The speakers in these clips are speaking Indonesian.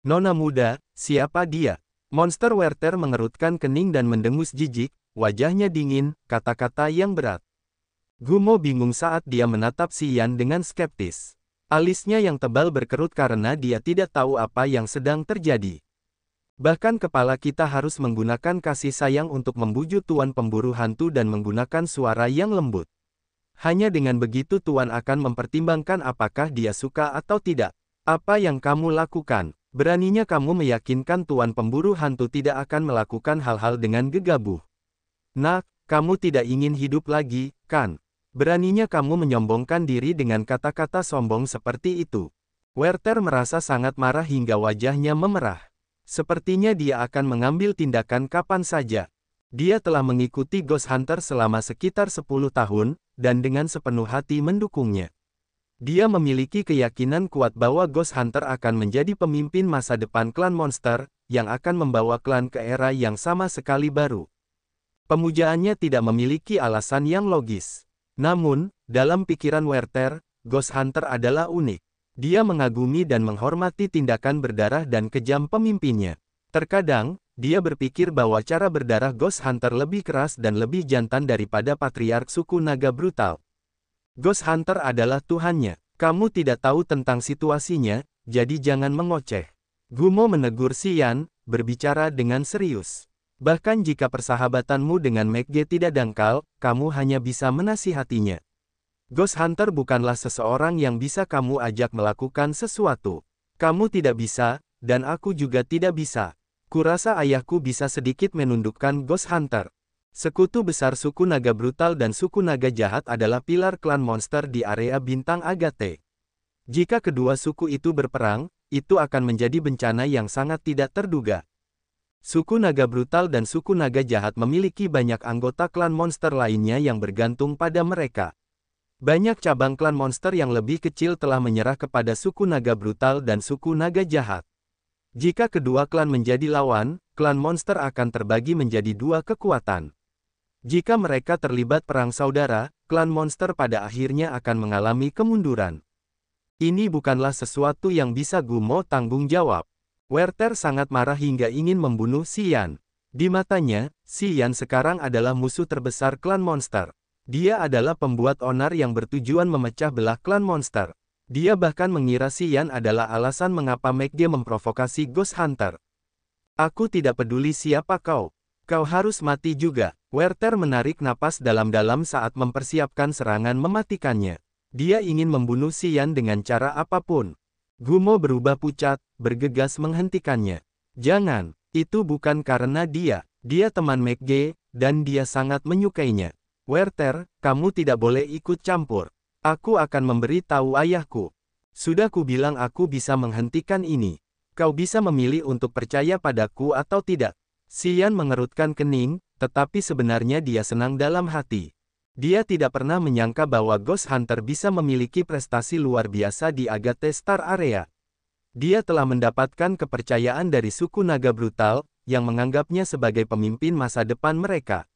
Nona muda, siapa dia? Monster Werther mengerutkan kening dan mendengus jijik, wajahnya dingin, kata-kata yang berat. Gumo bingung saat dia menatap si Yan dengan skeptis. Alisnya yang tebal berkerut karena dia tidak tahu apa yang sedang terjadi. Bahkan kepala kita harus menggunakan kasih sayang untuk membujuk Tuan Pemburu Hantu dan menggunakan suara yang lembut. Hanya dengan begitu Tuan akan mempertimbangkan apakah dia suka atau tidak. Apa yang kamu lakukan? Beraninya kamu meyakinkan Tuan Pemburu Hantu tidak akan melakukan hal-hal dengan gegabah. Nak, kamu tidak ingin hidup lagi, kan? Beraninya kamu menyombongkan diri dengan kata-kata sombong seperti itu. Werther merasa sangat marah hingga wajahnya memerah. Sepertinya dia akan mengambil tindakan kapan saja. Dia telah mengikuti Ghost Hunter selama sekitar 10 tahun, dan dengan sepenuh hati mendukungnya. Dia memiliki keyakinan kuat bahwa Ghost Hunter akan menjadi pemimpin masa depan klan monster, yang akan membawa klan ke era yang sama sekali baru. Pemujaannya tidak memiliki alasan yang logis. Namun, dalam pikiran Werther, Ghost Hunter adalah unik. Dia mengagumi dan menghormati tindakan berdarah dan kejam pemimpinnya. Terkadang, dia berpikir bahwa cara berdarah Ghost Hunter lebih keras dan lebih jantan daripada patriark suku naga brutal. Ghost Hunter adalah Tuhannya. Kamu tidak tahu tentang situasinya, jadi jangan mengoceh. Gumo menegur si Yan, berbicara dengan serius. Bahkan jika persahabatanmu dengan McG tidak dangkal, kamu hanya bisa menasihatinya. Ghost Hunter bukanlah seseorang yang bisa kamu ajak melakukan sesuatu. Kamu tidak bisa, dan aku juga tidak bisa. Kurasa ayahku bisa sedikit menundukkan Ghost Hunter. Sekutu besar suku naga brutal dan suku naga jahat adalah pilar klan monster di area bintang Agate. Jika kedua suku itu berperang, itu akan menjadi bencana yang sangat tidak terduga. Suku naga brutal dan suku naga jahat memiliki banyak anggota klan monster lainnya yang bergantung pada mereka. Banyak cabang klan monster yang lebih kecil telah menyerah kepada suku naga brutal dan suku naga jahat. Jika kedua klan menjadi lawan, klan monster akan terbagi menjadi dua kekuatan. Jika mereka terlibat perang saudara, klan monster pada akhirnya akan mengalami kemunduran. Ini bukanlah sesuatu yang bisa Gumo tanggung jawab. Werther sangat marah hingga ingin membunuh si Yan. Di matanya, si Yan sekarang adalah musuh terbesar klan monster. Dia adalah pembuat onar yang bertujuan memecah belah klan monster. Dia bahkan mengira si Yan adalah alasan mengapa McG memprovokasi Ghost Hunter. Aku tidak peduli siapa kau. Kau harus mati juga. Werther menarik napas dalam-dalam saat mempersiapkan serangan mematikannya. Dia ingin membunuh si Yan dengan cara apapun. Gumo berubah pucat, bergegas menghentikannya. Jangan, itu bukan karena dia. Dia teman McG, dan dia sangat menyukainya. Werther, kamu tidak boleh ikut campur. Aku akan memberi tahu ayahku. Sudah kubilang aku bisa menghentikan ini. Kau bisa memilih untuk percaya padaku atau tidak. Si Yan mengerutkan kening, tetapi sebenarnya dia senang dalam hati. Dia tidak pernah menyangka bahwa Ghost Hunter bisa memiliki prestasi luar biasa di Agate Star Area. Dia telah mendapatkan kepercayaan dari suku naga brutal, yang menganggapnya sebagai pemimpin masa depan mereka.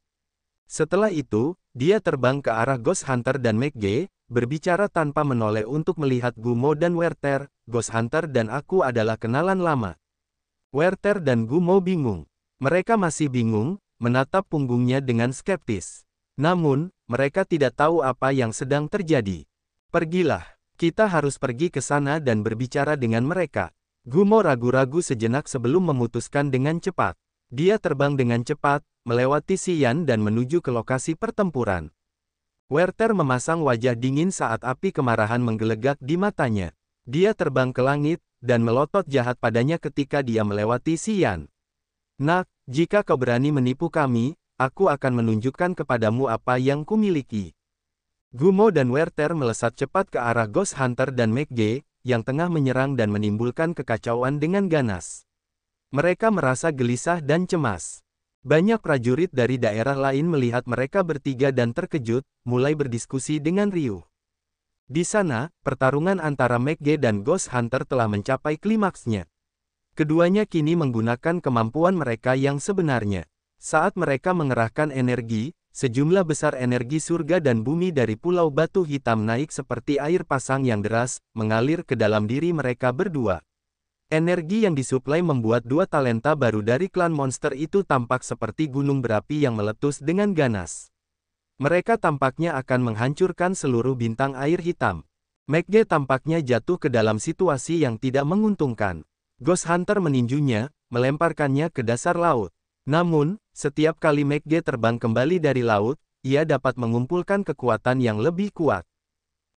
Setelah itu, dia terbang ke arah Ghost Hunter dan McG, berbicara tanpa menoleh untuk melihat Gumo dan Werther. Ghost Hunter dan aku adalah kenalan lama. Werther dan Gumo bingung. Mereka masih bingung, menatap punggungnya dengan skeptis. Namun, mereka tidak tahu apa yang sedang terjadi. Pergilah, kita harus pergi ke sana dan berbicara dengan mereka. Gumo ragu-ragu sejenak sebelum memutuskan dengan cepat. Dia terbang dengan cepat, melewati si Yan dan menuju ke lokasi pertempuran. Werther memasang wajah dingin saat api kemarahan menggelegak di matanya. Dia terbang ke langit, dan melotot jahat padanya ketika dia melewati si Yan. Nak, jika kau berani menipu kami, aku akan menunjukkan kepadamu apa yang kumiliki. Gumo dan Werther melesat cepat ke arah Ghost Hunter dan McG, yang tengah menyerang dan menimbulkan kekacauan dengan ganas. Mereka merasa gelisah dan cemas. Banyak prajurit dari daerah lain melihat mereka bertiga dan terkejut, mulai berdiskusi dengan riuh. Di sana, pertarungan antara McG dan Ghost Hunter telah mencapai klimaksnya. Keduanya kini menggunakan kemampuan mereka yang sebenarnya. Saat mereka mengerahkan energi, sejumlah besar energi surga dan bumi dari Pulau Batu Hitam naik seperti air pasang yang deras, mengalir ke dalam diri mereka berdua. Energi yang disuplai membuat dua talenta baru dari klan monster itu tampak seperti gunung berapi yang meletus dengan ganas. Mereka tampaknya akan menghancurkan seluruh bintang air hitam. McG tampaknya jatuh ke dalam situasi yang tidak menguntungkan. Ghost Hunter meninjunya, melemparkannya ke dasar laut. Namun, setiap kali McG terbang kembali dari laut, ia dapat mengumpulkan kekuatan yang lebih kuat.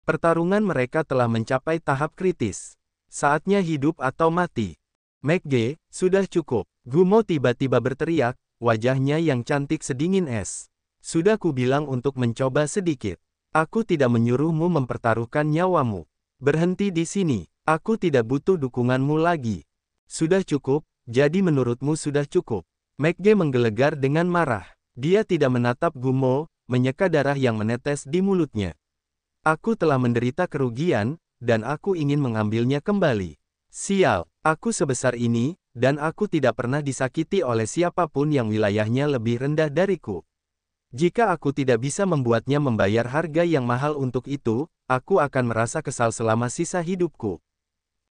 Pertarungan mereka telah mencapai tahap kritis. Saatnya hidup atau mati. McG, sudah cukup. Gumo tiba-tiba berteriak, wajahnya yang cantik sedingin es. Sudah kubilang untuk mencoba sedikit. Aku tidak menyuruhmu mempertaruhkan nyawamu. Berhenti di sini. Aku tidak butuh dukunganmu lagi. Sudah cukup, jadi menurutmu sudah cukup. McG menggelegar dengan marah. Dia tidak menatap Gumo, menyeka darah yang menetes di mulutnya. Aku telah menderita kerugian, dan aku ingin mengambilnya kembali. Sial, aku sebesar ini, dan aku tidak pernah disakiti oleh siapapun yang wilayahnya lebih rendah dariku. Jika aku tidak bisa membuatnya membayar harga yang mahal untuk itu, aku akan merasa kesal selama sisa hidupku.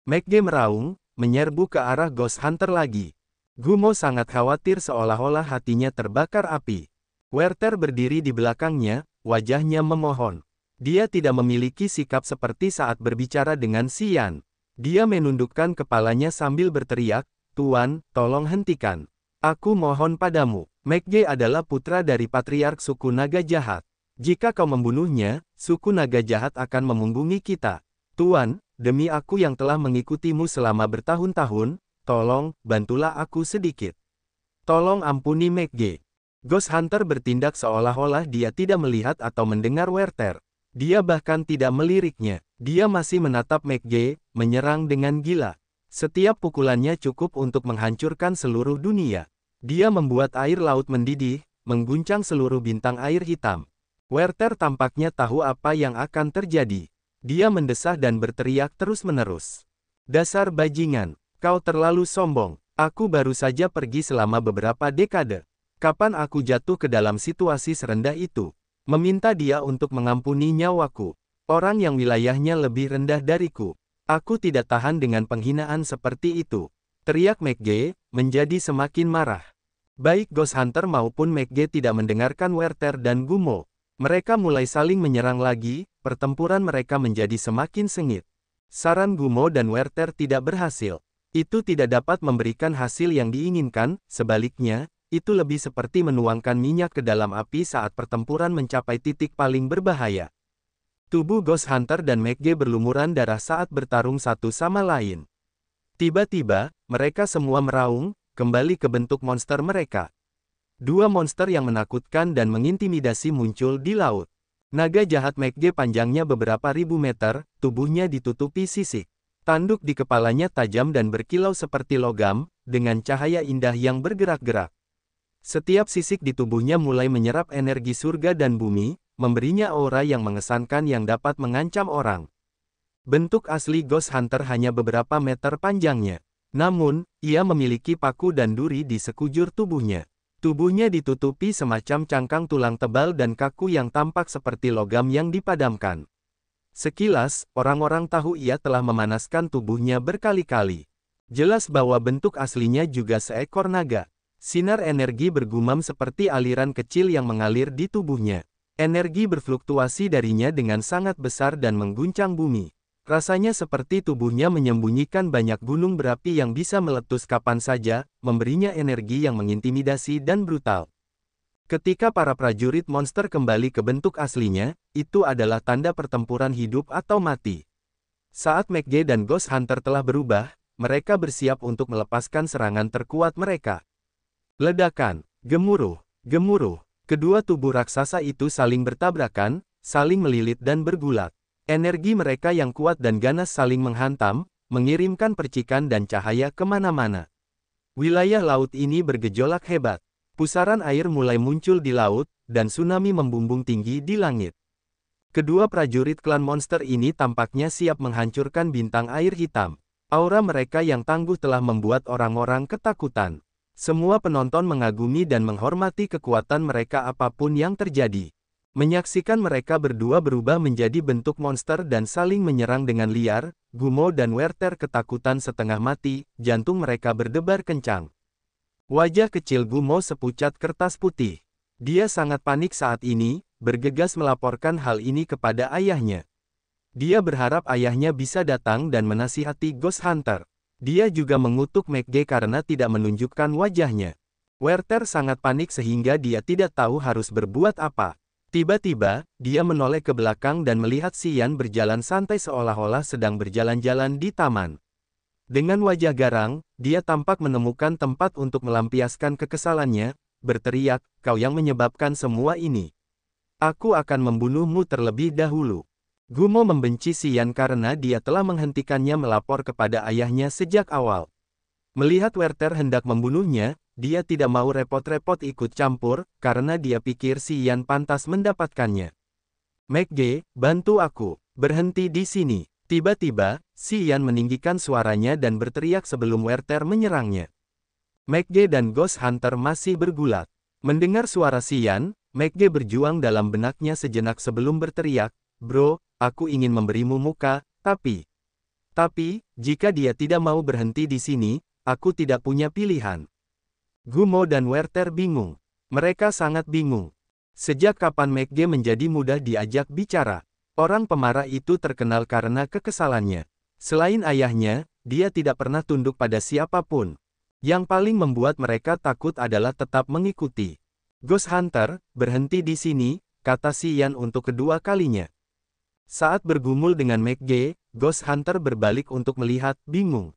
McG meraung, menyerbu ke arah Ghost Hunter lagi. Gumo sangat khawatir seolah-olah hatinya terbakar api. Werther berdiri di belakangnya, wajahnya memohon. Dia tidak memiliki sikap seperti saat berbicara dengan Xian. Dia menundukkan kepalanya sambil berteriak, "Tuan, tolong hentikan. Aku mohon padamu. McG adalah putra dari patriark suku naga jahat. Jika kau membunuhnya, suku naga jahat akan memunggungi kita. Tuan, demi aku yang telah mengikutimu selama bertahun-tahun, tolong, bantulah aku sedikit. Tolong ampuni McG." Ghost Hunter bertindak seolah-olah dia tidak melihat atau mendengar Werther. Dia bahkan tidak meliriknya. Dia masih menatap McG, menyerang dengan gila. Setiap pukulannya cukup untuk menghancurkan seluruh dunia. Dia membuat air laut mendidih, mengguncang seluruh bintang air hitam. Werther tampaknya tahu apa yang akan terjadi. Dia mendesah dan berteriak terus-menerus. "Dasar bajingan, kau terlalu sombong. Aku baru saja pergi selama beberapa dekade. Kapan aku jatuh ke dalam situasi serendah itu? Meminta dia untuk mengampuni nyawaku. Orang yang wilayahnya lebih rendah dariku. Aku tidak tahan dengan penghinaan seperti itu." Teriak McG, menjadi semakin marah. Baik Ghost Hunter maupun McG tidak mendengarkan Werther dan Gumo. Mereka mulai saling menyerang lagi, pertempuran mereka menjadi semakin sengit. Saran Gumo dan Werther tidak berhasil. Itu tidak dapat memberikan hasil yang diinginkan, sebaliknya, itu lebih seperti menuangkan minyak ke dalam api saat pertempuran mencapai titik paling berbahaya. Tubuh Ghost Hunter dan McG berlumuran darah saat bertarung satu sama lain. Tiba-tiba, mereka semua meraung, kembali ke bentuk monster mereka. Dua monster yang menakutkan dan mengintimidasi muncul di laut. Naga jahat McG panjangnya beberapa ribu meter, tubuhnya ditutupi sisik. Tanduk di kepalanya tajam dan berkilau seperti logam, dengan cahaya indah yang bergerak-gerak. Setiap sisik di tubuhnya mulai menyerap energi surga dan bumi, memberinya aura yang mengesankan yang dapat mengancam orang. Bentuk asli Ghost Hunter hanya beberapa meter panjangnya. Namun, ia memiliki paku dan duri di sekujur tubuhnya. Tubuhnya ditutupi semacam cangkang tulang tebal dan kaku yang tampak seperti logam yang dipadamkan. Sekilas, orang-orang tahu ia telah memanaskan tubuhnya berkali-kali. Jelas bahwa bentuk aslinya juga seekor naga. Sinar energi bergumam seperti aliran kecil yang mengalir di tubuhnya. Energi berfluktuasi darinya dengan sangat besar dan mengguncang bumi. Rasanya seperti tubuhnya menyembunyikan banyak gunung berapi yang bisa meletus kapan saja, memberinya energi yang mengintimidasi dan brutal. Ketika para prajurit monster kembali ke bentuk aslinya, itu adalah tanda pertempuran hidup atau mati. Saat McG dan Ghost Hunter telah berubah, mereka bersiap untuk melepaskan serangan terkuat mereka. Ledakan, gemuruh, gemuruh. Kedua tubuh raksasa itu saling bertabrakan, saling melilit dan bergulat. Energi mereka yang kuat dan ganas saling menghantam, mengirimkan percikan dan cahaya kemana-mana. Wilayah laut ini bergejolak hebat. Pusaran air mulai muncul di laut, dan tsunami membumbung tinggi di langit. Kedua prajurit klan monster ini tampaknya siap menghancurkan bintang air hitam. Aura mereka yang tangguh telah membuat orang-orang ketakutan. Semua penonton mengagumi dan menghormati kekuatan mereka apapun yang terjadi. Menyaksikan mereka berdua berubah menjadi bentuk monster dan saling menyerang dengan liar, Gumo dan Werther ketakutan setengah mati, jantung mereka berdebar kencang. Wajah kecil Gumo sepucat kertas putih. Dia sangat panik saat ini, bergegas melaporkan hal ini kepada ayahnya. Dia berharap ayahnya bisa datang dan menasihati Ghost Hunter. Dia juga mengutuk McG karena tidak menunjukkan wajahnya. Werther sangat panik sehingga dia tidak tahu harus berbuat apa. Tiba-tiba, dia menoleh ke belakang dan melihat Xian berjalan santai seolah-olah sedang berjalan-jalan di taman. Dengan wajah garang, dia tampak menemukan tempat untuk melampiaskan kekesalannya, berteriak, "Kau yang menyebabkan semua ini. Aku akan membunuhmu terlebih dahulu." Gumo membenci Xian karena dia telah menghentikannya melapor kepada ayahnya sejak awal. Melihat Werther hendak membunuhnya, dia tidak mau repot-repot ikut campur, karena dia pikir Xian pantas mendapatkannya. "McG, bantu aku, berhenti di sini." Tiba-tiba, Xian meninggikan suaranya dan berteriak sebelum Werther menyerangnya. McG dan Ghost Hunter masih bergulat. Mendengar suara Xian, McG berjuang dalam benaknya sejenak sebelum berteriak, "Bro, aku ingin memberimu muka, tapi, jika dia tidak mau berhenti di sini, aku tidak punya pilihan." Gumo dan Werther bingung. Mereka sangat bingung. Sejak kapan McG menjadi mudah diajak bicara? Orang pemarah itu terkenal karena kekesalannya. Selain ayahnya, dia tidak pernah tunduk pada siapapun. Yang paling membuat mereka takut adalah tetap mengikuti. "Ghost Hunter, berhenti di sini," kata Xian untuk kedua kalinya. Saat bergumul dengan McG, Ghost Hunter berbalik untuk melihat, bingung.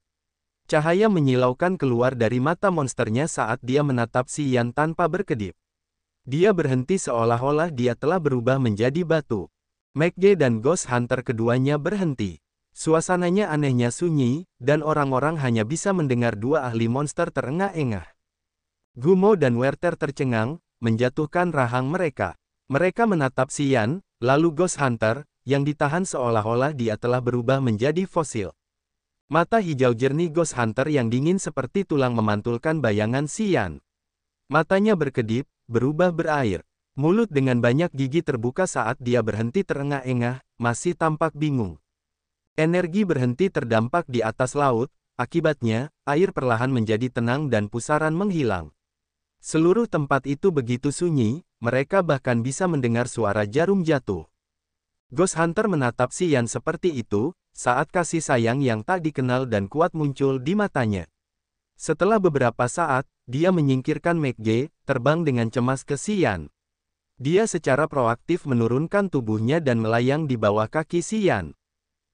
Cahaya menyilaukan keluar dari mata monsternya saat dia menatap Xian tanpa berkedip. Dia berhenti seolah-olah dia telah berubah menjadi batu. McG dan Ghost Hunter keduanya berhenti. Suasananya anehnya sunyi, dan orang-orang hanya bisa mendengar dua ahli monster terengah-engah. Gumo dan Werther tercengang, menjatuhkan rahang mereka. Mereka menatap Xian, lalu Ghost Hunter, yang ditahan seolah-olah dia telah berubah menjadi fosil. Mata hijau jernih Ghost Hunter yang dingin seperti tulang memantulkan bayangan Xian. Matanya berkedip, berubah berair. Mulut dengan banyak gigi terbuka saat dia berhenti terengah-engah, masih tampak bingung. Energi berhenti terdampak di atas laut, akibatnya, air perlahan menjadi tenang dan pusaran menghilang. Seluruh tempat itu begitu sunyi, mereka bahkan bisa mendengar suara jarum jatuh. Ghost Hunter menatap Xian seperti itu, saat kasih sayang yang tak dikenal dan kuat muncul di matanya. Setelah beberapa saat, dia menyingkirkan McG, terbang dengan cemas ke Xian. Dia secara proaktif menurunkan tubuhnya dan melayang di bawah kaki Xian.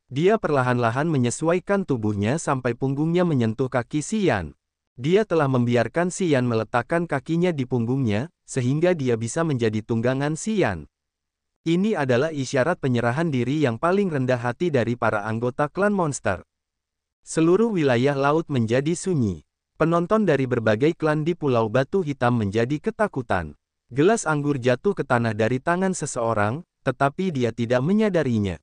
Dia perlahan-lahan menyesuaikan tubuhnya sampai punggungnya menyentuh kaki Xian. Dia telah membiarkan Xian meletakkan kakinya di punggungnya, sehingga dia bisa menjadi tunggangan Xian. Ini adalah isyarat penyerahan diri yang paling rendah hati dari para anggota klan monster. Seluruh wilayah laut menjadi sunyi. Penonton dari berbagai klan di Pulau Batu Hitam menjadi ketakutan. Gelas anggur jatuh ke tanah dari tangan seseorang, tetapi dia tidak menyadarinya.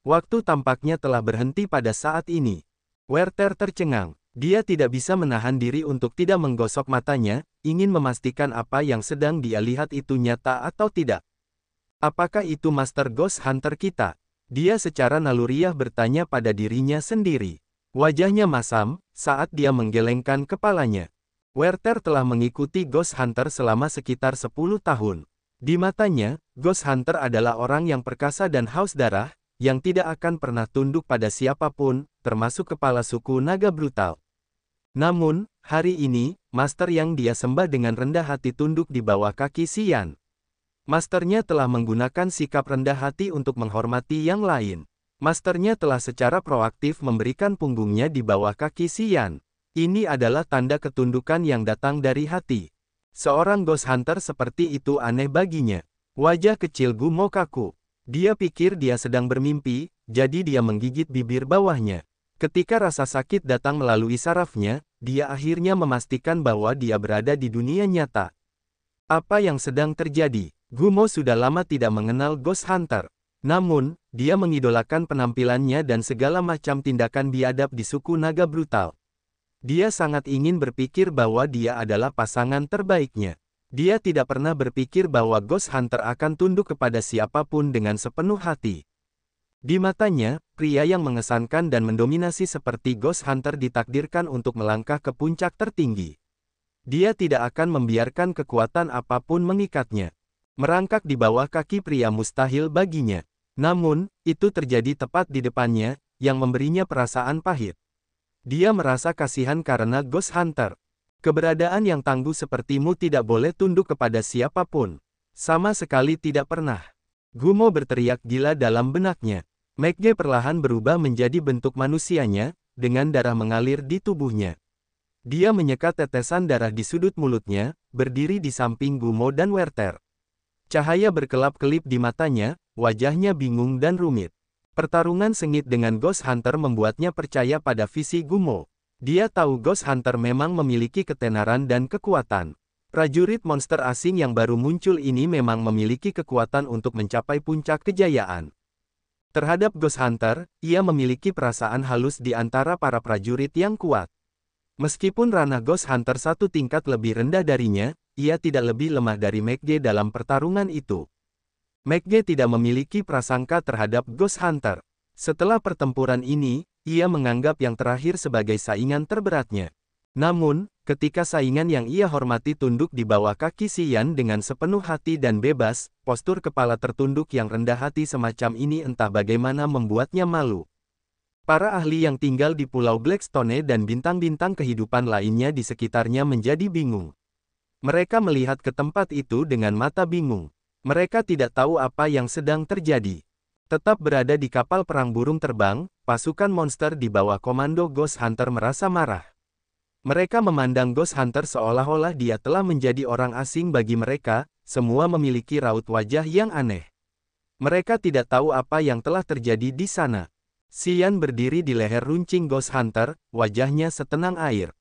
Waktu tampaknya telah berhenti pada saat ini. Werther tercengang. Dia tidak bisa menahan diri untuk tidak menggosok matanya, ingin memastikan apa yang sedang dia lihat itu nyata atau tidak. "Apakah itu Master Ghost Hunter kita?" Dia secara naluriah bertanya pada dirinya sendiri. Wajahnya masam, saat dia menggelengkan kepalanya. Werther telah mengikuti Ghost Hunter selama sekitar 10 tahun. Di matanya, Ghost Hunter adalah orang yang perkasa dan haus darah, yang tidak akan pernah tunduk pada siapapun, termasuk kepala suku naga brutal. Namun, hari ini, Master yang dia sembah dengan rendah hati tunduk di bawah kaki Xian. Masternya telah menggunakan sikap rendah hati untuk menghormati yang lain. Masternya telah secara proaktif memberikan punggungnya di bawah kaki Xian. Ini adalah tanda ketundukan yang datang dari hati. Seorang Ghost Hunter seperti itu aneh baginya. Wajah kecil Gumo kaku. Dia pikir dia sedang bermimpi, jadi dia menggigit bibir bawahnya. Ketika rasa sakit datang melalui sarafnya, dia akhirnya memastikan bahwa dia berada di dunia nyata. Apa yang sedang terjadi? Gumo sudah lama tidak mengenal Ghost Hunter. Namun, dia mengidolakan penampilannya dan segala macam tindakan biadab di suku naga brutal. Dia sangat ingin berpikir bahwa dia adalah pasangan terbaiknya. Dia tidak pernah berpikir bahwa Ghost Hunter akan tunduk kepada siapapun dengan sepenuh hati. Di matanya, pria yang mengesankan dan mendominasi seperti Ghost Hunter ditakdirkan untuk melangkah ke puncak tertinggi. Dia tidak akan membiarkan kekuatan apapun mengikatnya. Merangkak di bawah kaki pria mustahil baginya. Namun, itu terjadi tepat di depannya, yang memberinya perasaan pahit. Dia merasa kasihan karena Ghost Hunter. Keberadaan yang tangguh sepertimu tidak boleh tunduk kepada siapapun. Sama sekali tidak pernah. Gumo berteriak gila dalam benaknya. McG perlahan berubah menjadi bentuk manusianya, dengan darah mengalir di tubuhnya. Dia menyekat tetesan darah di sudut mulutnya, berdiri di samping Gumo dan Werther. Cahaya berkelap-kelip di matanya, wajahnya bingung dan rumit. Pertarungan sengit dengan Ghost Hunter membuatnya percaya pada visi Gumo. Dia tahu Ghost Hunter memang memiliki ketenaran dan kekuatan. Prajurit monster asing yang baru muncul ini memang memiliki kekuatan untuk mencapai puncak kejayaan. Terhadap Ghost Hunter, ia memiliki perasaan halus di antara para prajurit yang kuat. Meskipun ranah Ghost Hunter satu tingkat lebih rendah darinya, ia tidak lebih lemah dari McG dalam pertarungan itu. McG tidak memiliki prasangka terhadap Ghost Hunter. Setelah pertempuran ini, ia menganggap yang terakhir sebagai saingan terberatnya. Namun, ketika saingan yang ia hormati tunduk di bawah kaki Xian dengan sepenuh hati dan bebas, postur kepala tertunduk yang rendah hati semacam ini entah bagaimana membuatnya malu. Para ahli yang tinggal di Pulau Blackstone dan bintang-bintang kehidupan lainnya di sekitarnya menjadi bingung. Mereka melihat ke tempat itu dengan mata bingung. Mereka tidak tahu apa yang sedang terjadi. Tetap berada di kapal perang burung terbang, pasukan monster di bawah komando Ghost Hunter merasa marah. Mereka memandang Ghost Hunter seolah-olah dia telah menjadi orang asing bagi mereka, semua memiliki raut wajah yang aneh. Mereka tidak tahu apa yang telah terjadi di sana. Xian berdiri di leher runcing Ghost Hunter, wajahnya setenang air.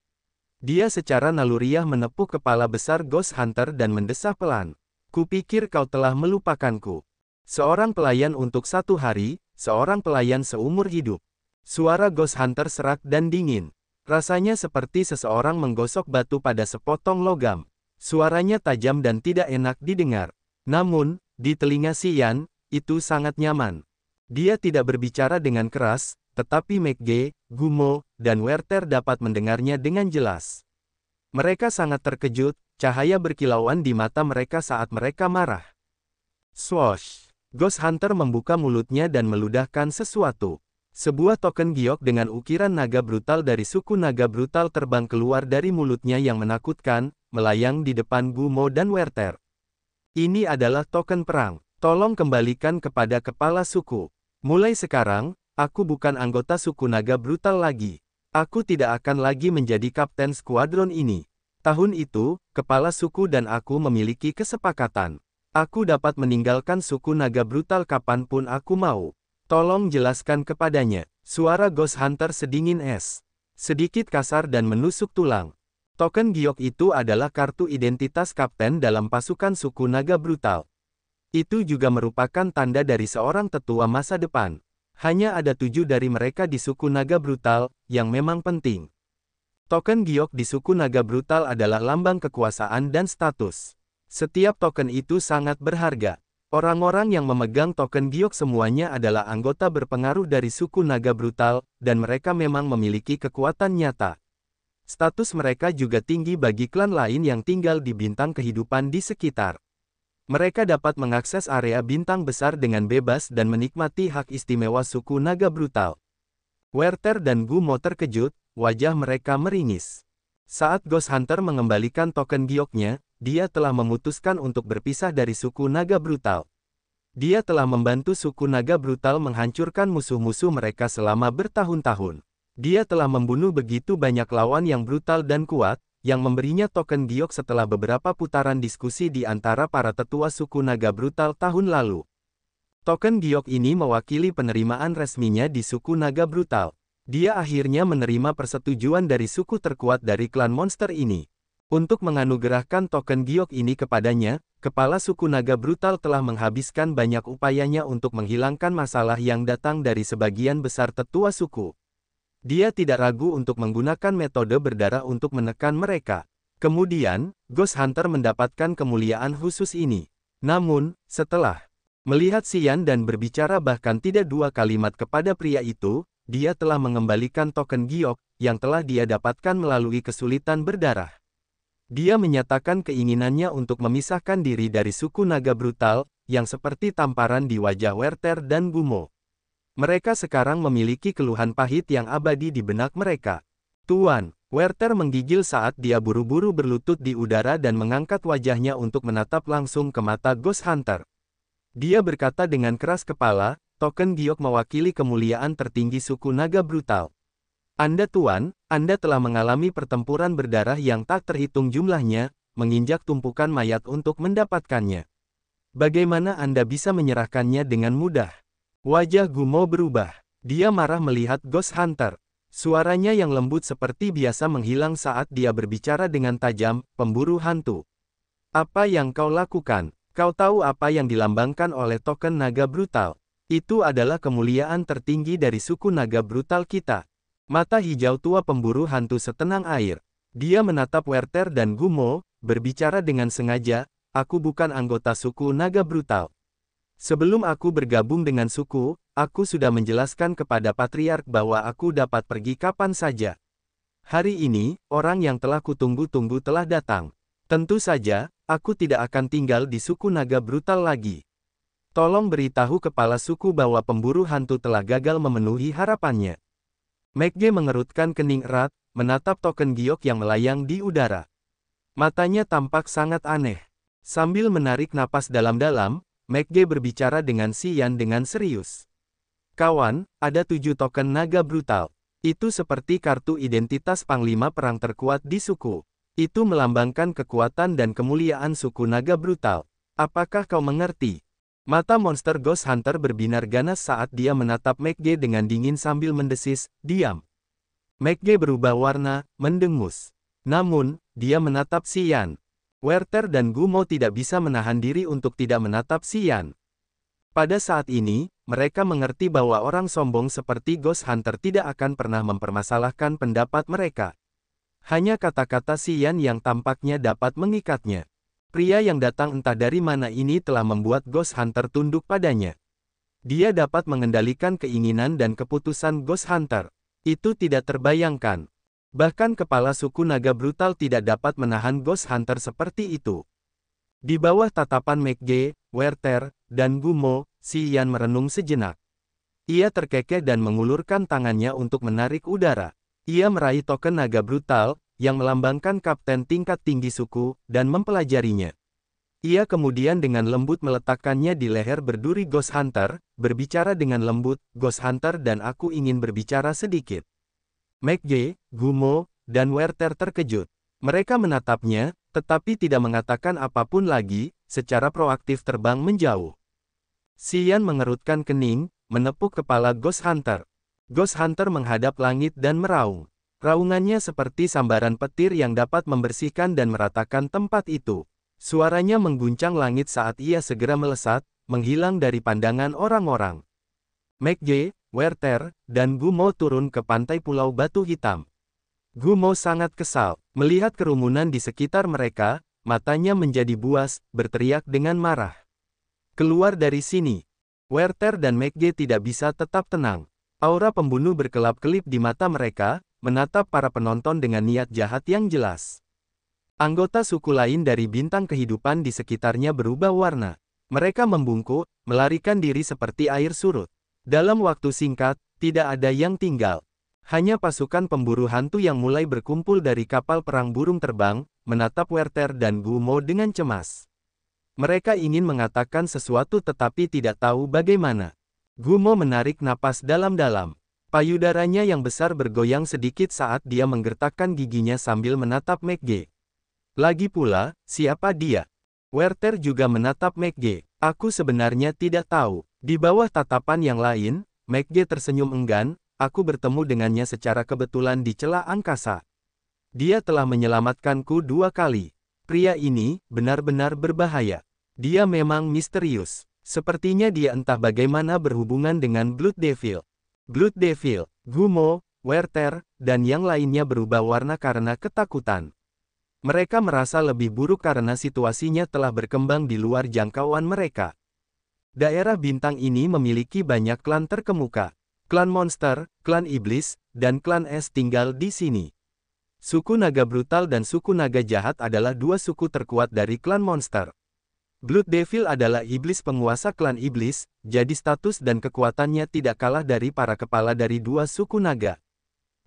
Dia secara naluriah menepuk kepala besar Ghost Hunter dan mendesah pelan. Kupikir kau telah melupakanku. Seorang pelayan untuk satu hari, seorang pelayan seumur hidup. Suara Ghost Hunter serak dan dingin. Rasanya seperti seseorang menggosok batu pada sepotong logam. Suaranya tajam dan tidak enak didengar. Namun, di telinga Xian, itu sangat nyaman. Dia tidak berbicara dengan keras, tetapi McG, Gumo, dan Werther dapat mendengarnya dengan jelas. Mereka sangat terkejut, cahaya berkilauan di mata mereka saat mereka marah. Swoosh! Ghost Hunter membuka mulutnya dan meludahkan sesuatu. Sebuah token giok dengan ukiran naga brutal dari suku naga brutal terbang keluar dari mulutnya yang menakutkan, melayang di depan Gumo dan Werther. Ini adalah token perang. Tolong kembalikan kepada kepala suku. Mulai sekarang, aku bukan anggota suku naga brutal lagi. Aku tidak akan lagi menjadi kapten skuadron ini. Tahun itu, kepala suku dan aku memiliki kesepakatan. Aku dapat meninggalkan suku naga brutal kapanpun aku mau. Tolong jelaskan kepadanya. Suara Ghost Hunter sedingin es. Sedikit kasar dan menusuk tulang. Token giok itu adalah kartu identitas kapten dalam pasukan suku naga brutal. Itu juga merupakan tanda dari seorang tetua masa depan. Hanya ada 7 dari mereka di suku naga brutal, yang memang penting. Token giok di suku naga brutal adalah lambang kekuasaan dan status. Setiap token itu sangat berharga. Orang-orang yang memegang token giok semuanya adalah anggota berpengaruh dari suku naga brutal, dan mereka memang memiliki kekuatan nyata. Status mereka juga tinggi bagi klan lain yang tinggal di bintang kehidupan di sekitar. Mereka dapat mengakses area bintang besar dengan bebas dan menikmati hak istimewa suku naga brutal. Werther dan Gumo terkejut, wajah mereka meringis. Saat Ghost Hunter mengembalikan token gioknya, dia telah memutuskan untuk berpisah dari suku naga brutal. Dia telah membantu suku naga brutal menghancurkan musuh-musuh mereka selama bertahun-tahun. Dia telah membunuh begitu banyak lawan yang brutal dan kuat, yang memberinya token giok setelah beberapa putaran diskusi di antara para tetua suku naga brutal tahun lalu. Token giok ini mewakili penerimaan resminya di suku naga brutal. Dia akhirnya menerima persetujuan dari suku terkuat dari klan monster ini. Untuk menganugerahkan token giok ini kepadanya, kepala suku naga brutal telah menghabiskan banyak upayanya untuk menghilangkan masalah yang datang dari sebagian besar tetua suku. Dia tidak ragu untuk menggunakan metode berdarah untuk menekan mereka. Kemudian, Ghost Hunter mendapatkan kemuliaan khusus ini. Namun, setelah melihat Xian dan berbicara bahkan tidak 2 kalimat kepada pria itu, dia telah mengembalikan token giok, yang telah dia dapatkan melalui kesulitan berdarah. Dia menyatakan keinginannya untuk memisahkan diri dari suku naga brutal, yang seperti tamparan di wajah Werther dan Gumo. Mereka sekarang memiliki keluhan pahit yang abadi di benak mereka. Tuan, Werther menggigil saat dia buru-buru berlutut di udara dan mengangkat wajahnya untuk menatap langsung ke mata Ghost Hunter. Dia berkata dengan keras kepala, token giok mewakili kemuliaan tertinggi suku naga brutal. Anda Tuan, Anda telah mengalami pertempuran berdarah yang tak terhitung jumlahnya, menginjak tumpukan mayat untuk mendapatkannya. Bagaimana Anda bisa menyerahkannya dengan mudah? Wajah Gumo berubah. Dia marah melihat Ghost Hunter. Suaranya yang lembut seperti biasa menghilang saat dia berbicara dengan tajam, pemburu hantu. Apa yang kau lakukan? Kau tahu apa yang dilambangkan oleh token naga brutal? Itu adalah kemuliaan tertinggi dari suku naga brutal kita. Mata hijau tua pemburu hantu setenang air. Dia menatap Werther dan Gumo, berbicara dengan sengaja, aku bukan anggota suku naga brutal. Sebelum aku bergabung dengan suku, aku sudah menjelaskan kepada Patriark bahwa aku dapat pergi kapan saja. Hari ini, orang yang telah kutunggu-tunggu telah datang. Tentu saja, aku tidak akan tinggal di suku naga brutal lagi. Tolong beritahu kepala suku bahwa pemburu hantu telah gagal memenuhi harapannya. McG mengerutkan kening erat, menatap token giok yang melayang di udara. Matanya tampak sangat aneh. Sambil menarik napas dalam-dalam, McG berbicara dengan Xian dengan serius. Kawan, ada 7 token naga brutal. Itu seperti kartu identitas panglima perang terkuat di suku. Itu melambangkan kekuatan dan kemuliaan suku naga brutal. Apakah kau mengerti? Mata monster Ghost Hunter berbinar ganas saat dia menatap McG dengan dingin sambil mendesis, diam. McG berubah warna, mendengus. Namun, dia menatap Xian. Werther dan Gumo tidak bisa menahan diri untuk tidak menatap Xian. Pada saat ini, mereka mengerti bahwa orang sombong seperti Ghost Hunter tidak akan pernah mempermasalahkan pendapat mereka. Hanya kata-kata Xian yang tampaknya dapat mengikatnya. Pria yang datang entah dari mana ini telah membuat Ghost Hunter tunduk padanya. Dia dapat mengendalikan keinginan dan keputusan Ghost Hunter. Itu tidak terbayangkan. Bahkan kepala suku naga brutal tidak dapat menahan Ghost Hunter seperti itu. Di bawah tatapan McG, Werther, dan Gumo, Xian merenung sejenak. Ia terkekeh dan mengulurkan tangannya untuk menarik udara. Ia meraih token naga brutal, yang melambangkan kapten tingkat tinggi suku, dan mempelajarinya. Ia kemudian dengan lembut meletakkannya di leher berduri Ghost Hunter, berbicara dengan lembut, Ghost Hunter dan aku ingin berbicara sedikit. McG, Gumo, dan Werther terkejut. Mereka menatapnya, tetapi tidak mengatakan apapun lagi, secara proaktif terbang menjauh. Xian mengerutkan kening, menepuk kepala Ghost Hunter. Ghost Hunter menghadap langit dan meraung. Raungannya seperti sambaran petir yang dapat membersihkan dan meratakan tempat itu. Suaranya mengguncang langit saat ia segera melesat, menghilang dari pandangan orang-orang. McG, Werther, dan Gumo turun ke pantai Pulau Batu Hitam. Gumo sangat kesal. Melihat kerumunan di sekitar mereka, matanya menjadi buas, berteriak dengan marah. Keluar dari sini. Werther dan McG tidak bisa tetap tenang. Aura pembunuh berkelap-kelip di mata mereka, menatap para penonton dengan niat jahat yang jelas. Anggota suku lain dari bintang kehidupan di sekitarnya berubah warna. Mereka membungkuk, melarikan diri seperti air surut. Dalam waktu singkat, tidak ada yang tinggal. Hanya pasukan pemburu hantu yang mulai berkumpul dari kapal perang burung terbang, menatap Werther dan Gumo dengan cemas. Mereka ingin mengatakan sesuatu tetapi tidak tahu bagaimana. Gumo menarik napas dalam-dalam. Payudaranya yang besar bergoyang sedikit saat dia menggertakkan giginya sambil menatap McG. Lagi pula, siapa dia? Werther juga menatap McG. Aku sebenarnya tidak tahu. Di bawah tatapan yang lain, McG tersenyum enggan, aku bertemu dengannya secara kebetulan di celah angkasa. Dia telah menyelamatkanku 2 kali. Pria ini, benar-benar berbahaya. Dia memang misterius. Sepertinya dia entah bagaimana berhubungan dengan Blood Devil. Blood Devil, Gumo, Werther, dan yang lainnya berubah warna karena ketakutan. Mereka merasa lebih buruk karena situasinya telah berkembang di luar jangkauan mereka. Daerah bintang ini memiliki banyak klan terkemuka. Klan monster, klan iblis, dan klan es tinggal di sini. Suku naga brutal dan suku naga jahat adalah dua suku terkuat dari klan monster. Blood Devil adalah iblis penguasa klan iblis, jadi status dan kekuatannya tidak kalah dari para kepala dari dua suku naga.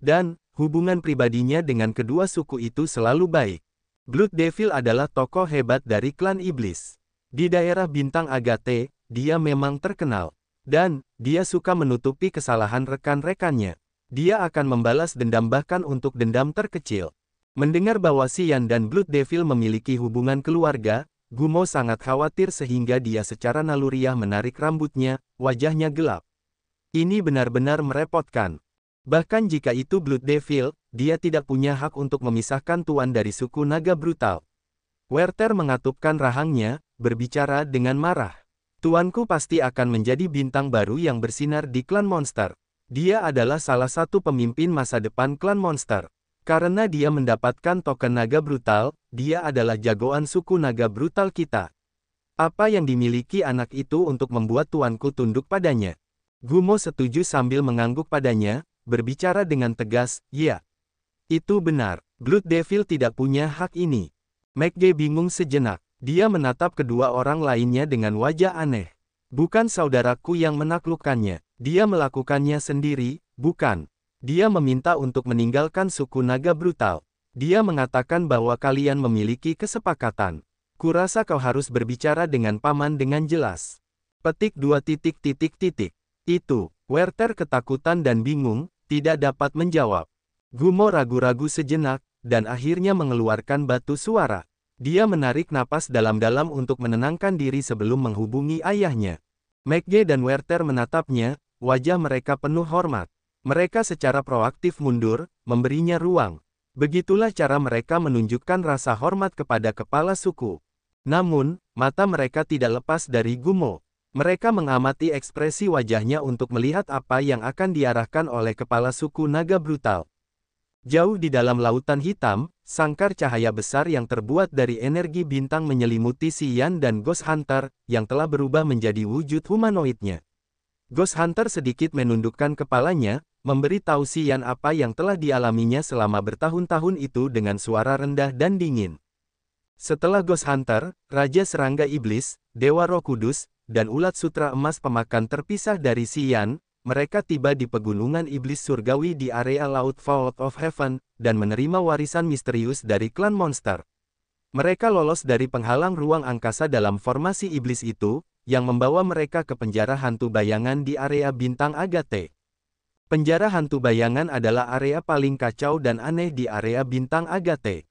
Dan, hubungan pribadinya dengan kedua suku itu selalu baik. Blood Devil adalah tokoh hebat dari klan iblis. Di daerah bintang Agate, dia memang terkenal. Dan, dia suka menutupi kesalahan rekan-rekannya. Dia akan membalas dendam bahkan untuk dendam terkecil. Mendengar bahwa Xian dan Blood Devil memiliki hubungan keluarga, Gumo sangat khawatir sehingga dia secara naluriah menarik rambutnya, wajahnya gelap. Ini benar-benar merepotkan. Bahkan jika itu Blood Devil, dia tidak punya hak untuk memisahkan tuan dari suku naga brutal. Werther mengatupkan rahangnya, berbicara dengan marah. Tuanku pasti akan menjadi bintang baru yang bersinar di klan monster. Dia adalah salah satu pemimpin masa depan klan monster. Karena dia mendapatkan token naga brutal, dia adalah jagoan suku naga brutal kita. Apa yang dimiliki anak itu untuk membuat tuanku tunduk padanya? Gumo setuju sambil mengangguk padanya, berbicara dengan tegas, ya. Itu benar, Blood Devil tidak punya hak ini. McG bingung sejenak. Dia menatap kedua orang lainnya dengan wajah aneh. Bukan saudaraku yang menaklukkannya. Dia melakukannya sendiri, bukan. Dia meminta untuk meninggalkan suku naga brutal. Dia mengatakan bahwa kalian memiliki kesepakatan. Kurasa kau harus berbicara dengan paman dengan jelas. Petik 2 titik. Itu, Werther ketakutan dan bingung, tidak dapat menjawab. Gumo ragu-ragu sejenak, dan akhirnya mengeluarkan batu suara. Dia menarik napas dalam-dalam untuk menenangkan diri sebelum menghubungi ayahnya. McG dan Werther menatapnya, wajah mereka penuh hormat. Mereka secara proaktif mundur, memberinya ruang. Begitulah cara mereka menunjukkan rasa hormat kepada kepala suku. Namun, mata mereka tidak lepas dari Gumo. Mereka mengamati ekspresi wajahnya untuk melihat apa yang akan diarahkan oleh kepala suku naga brutal. Jauh di dalam lautan hitam, sangkar cahaya besar yang terbuat dari energi bintang menyelimuti Xian dan Ghost Hunter, yang telah berubah menjadi wujud humanoidnya. Ghost Hunter sedikit menundukkan kepalanya, memberi tahu Xian apa yang telah dialaminya selama bertahun-tahun itu dengan suara rendah dan dingin. Setelah Ghost Hunter, Raja Serangga Iblis, Dewa Roh Kudus, dan Ulat Sutra Emas Pemakan terpisah dari Xian, mereka tiba di pegunungan iblis surgawi di area laut Vault of Heaven, dan menerima warisan misterius dari klan monster. Mereka lolos dari penghalang ruang angkasa dalam formasi iblis itu, yang membawa mereka ke penjara hantu bayangan di area bintang Agate. Penjara hantu bayangan adalah area paling kacau dan aneh di area bintang Agate.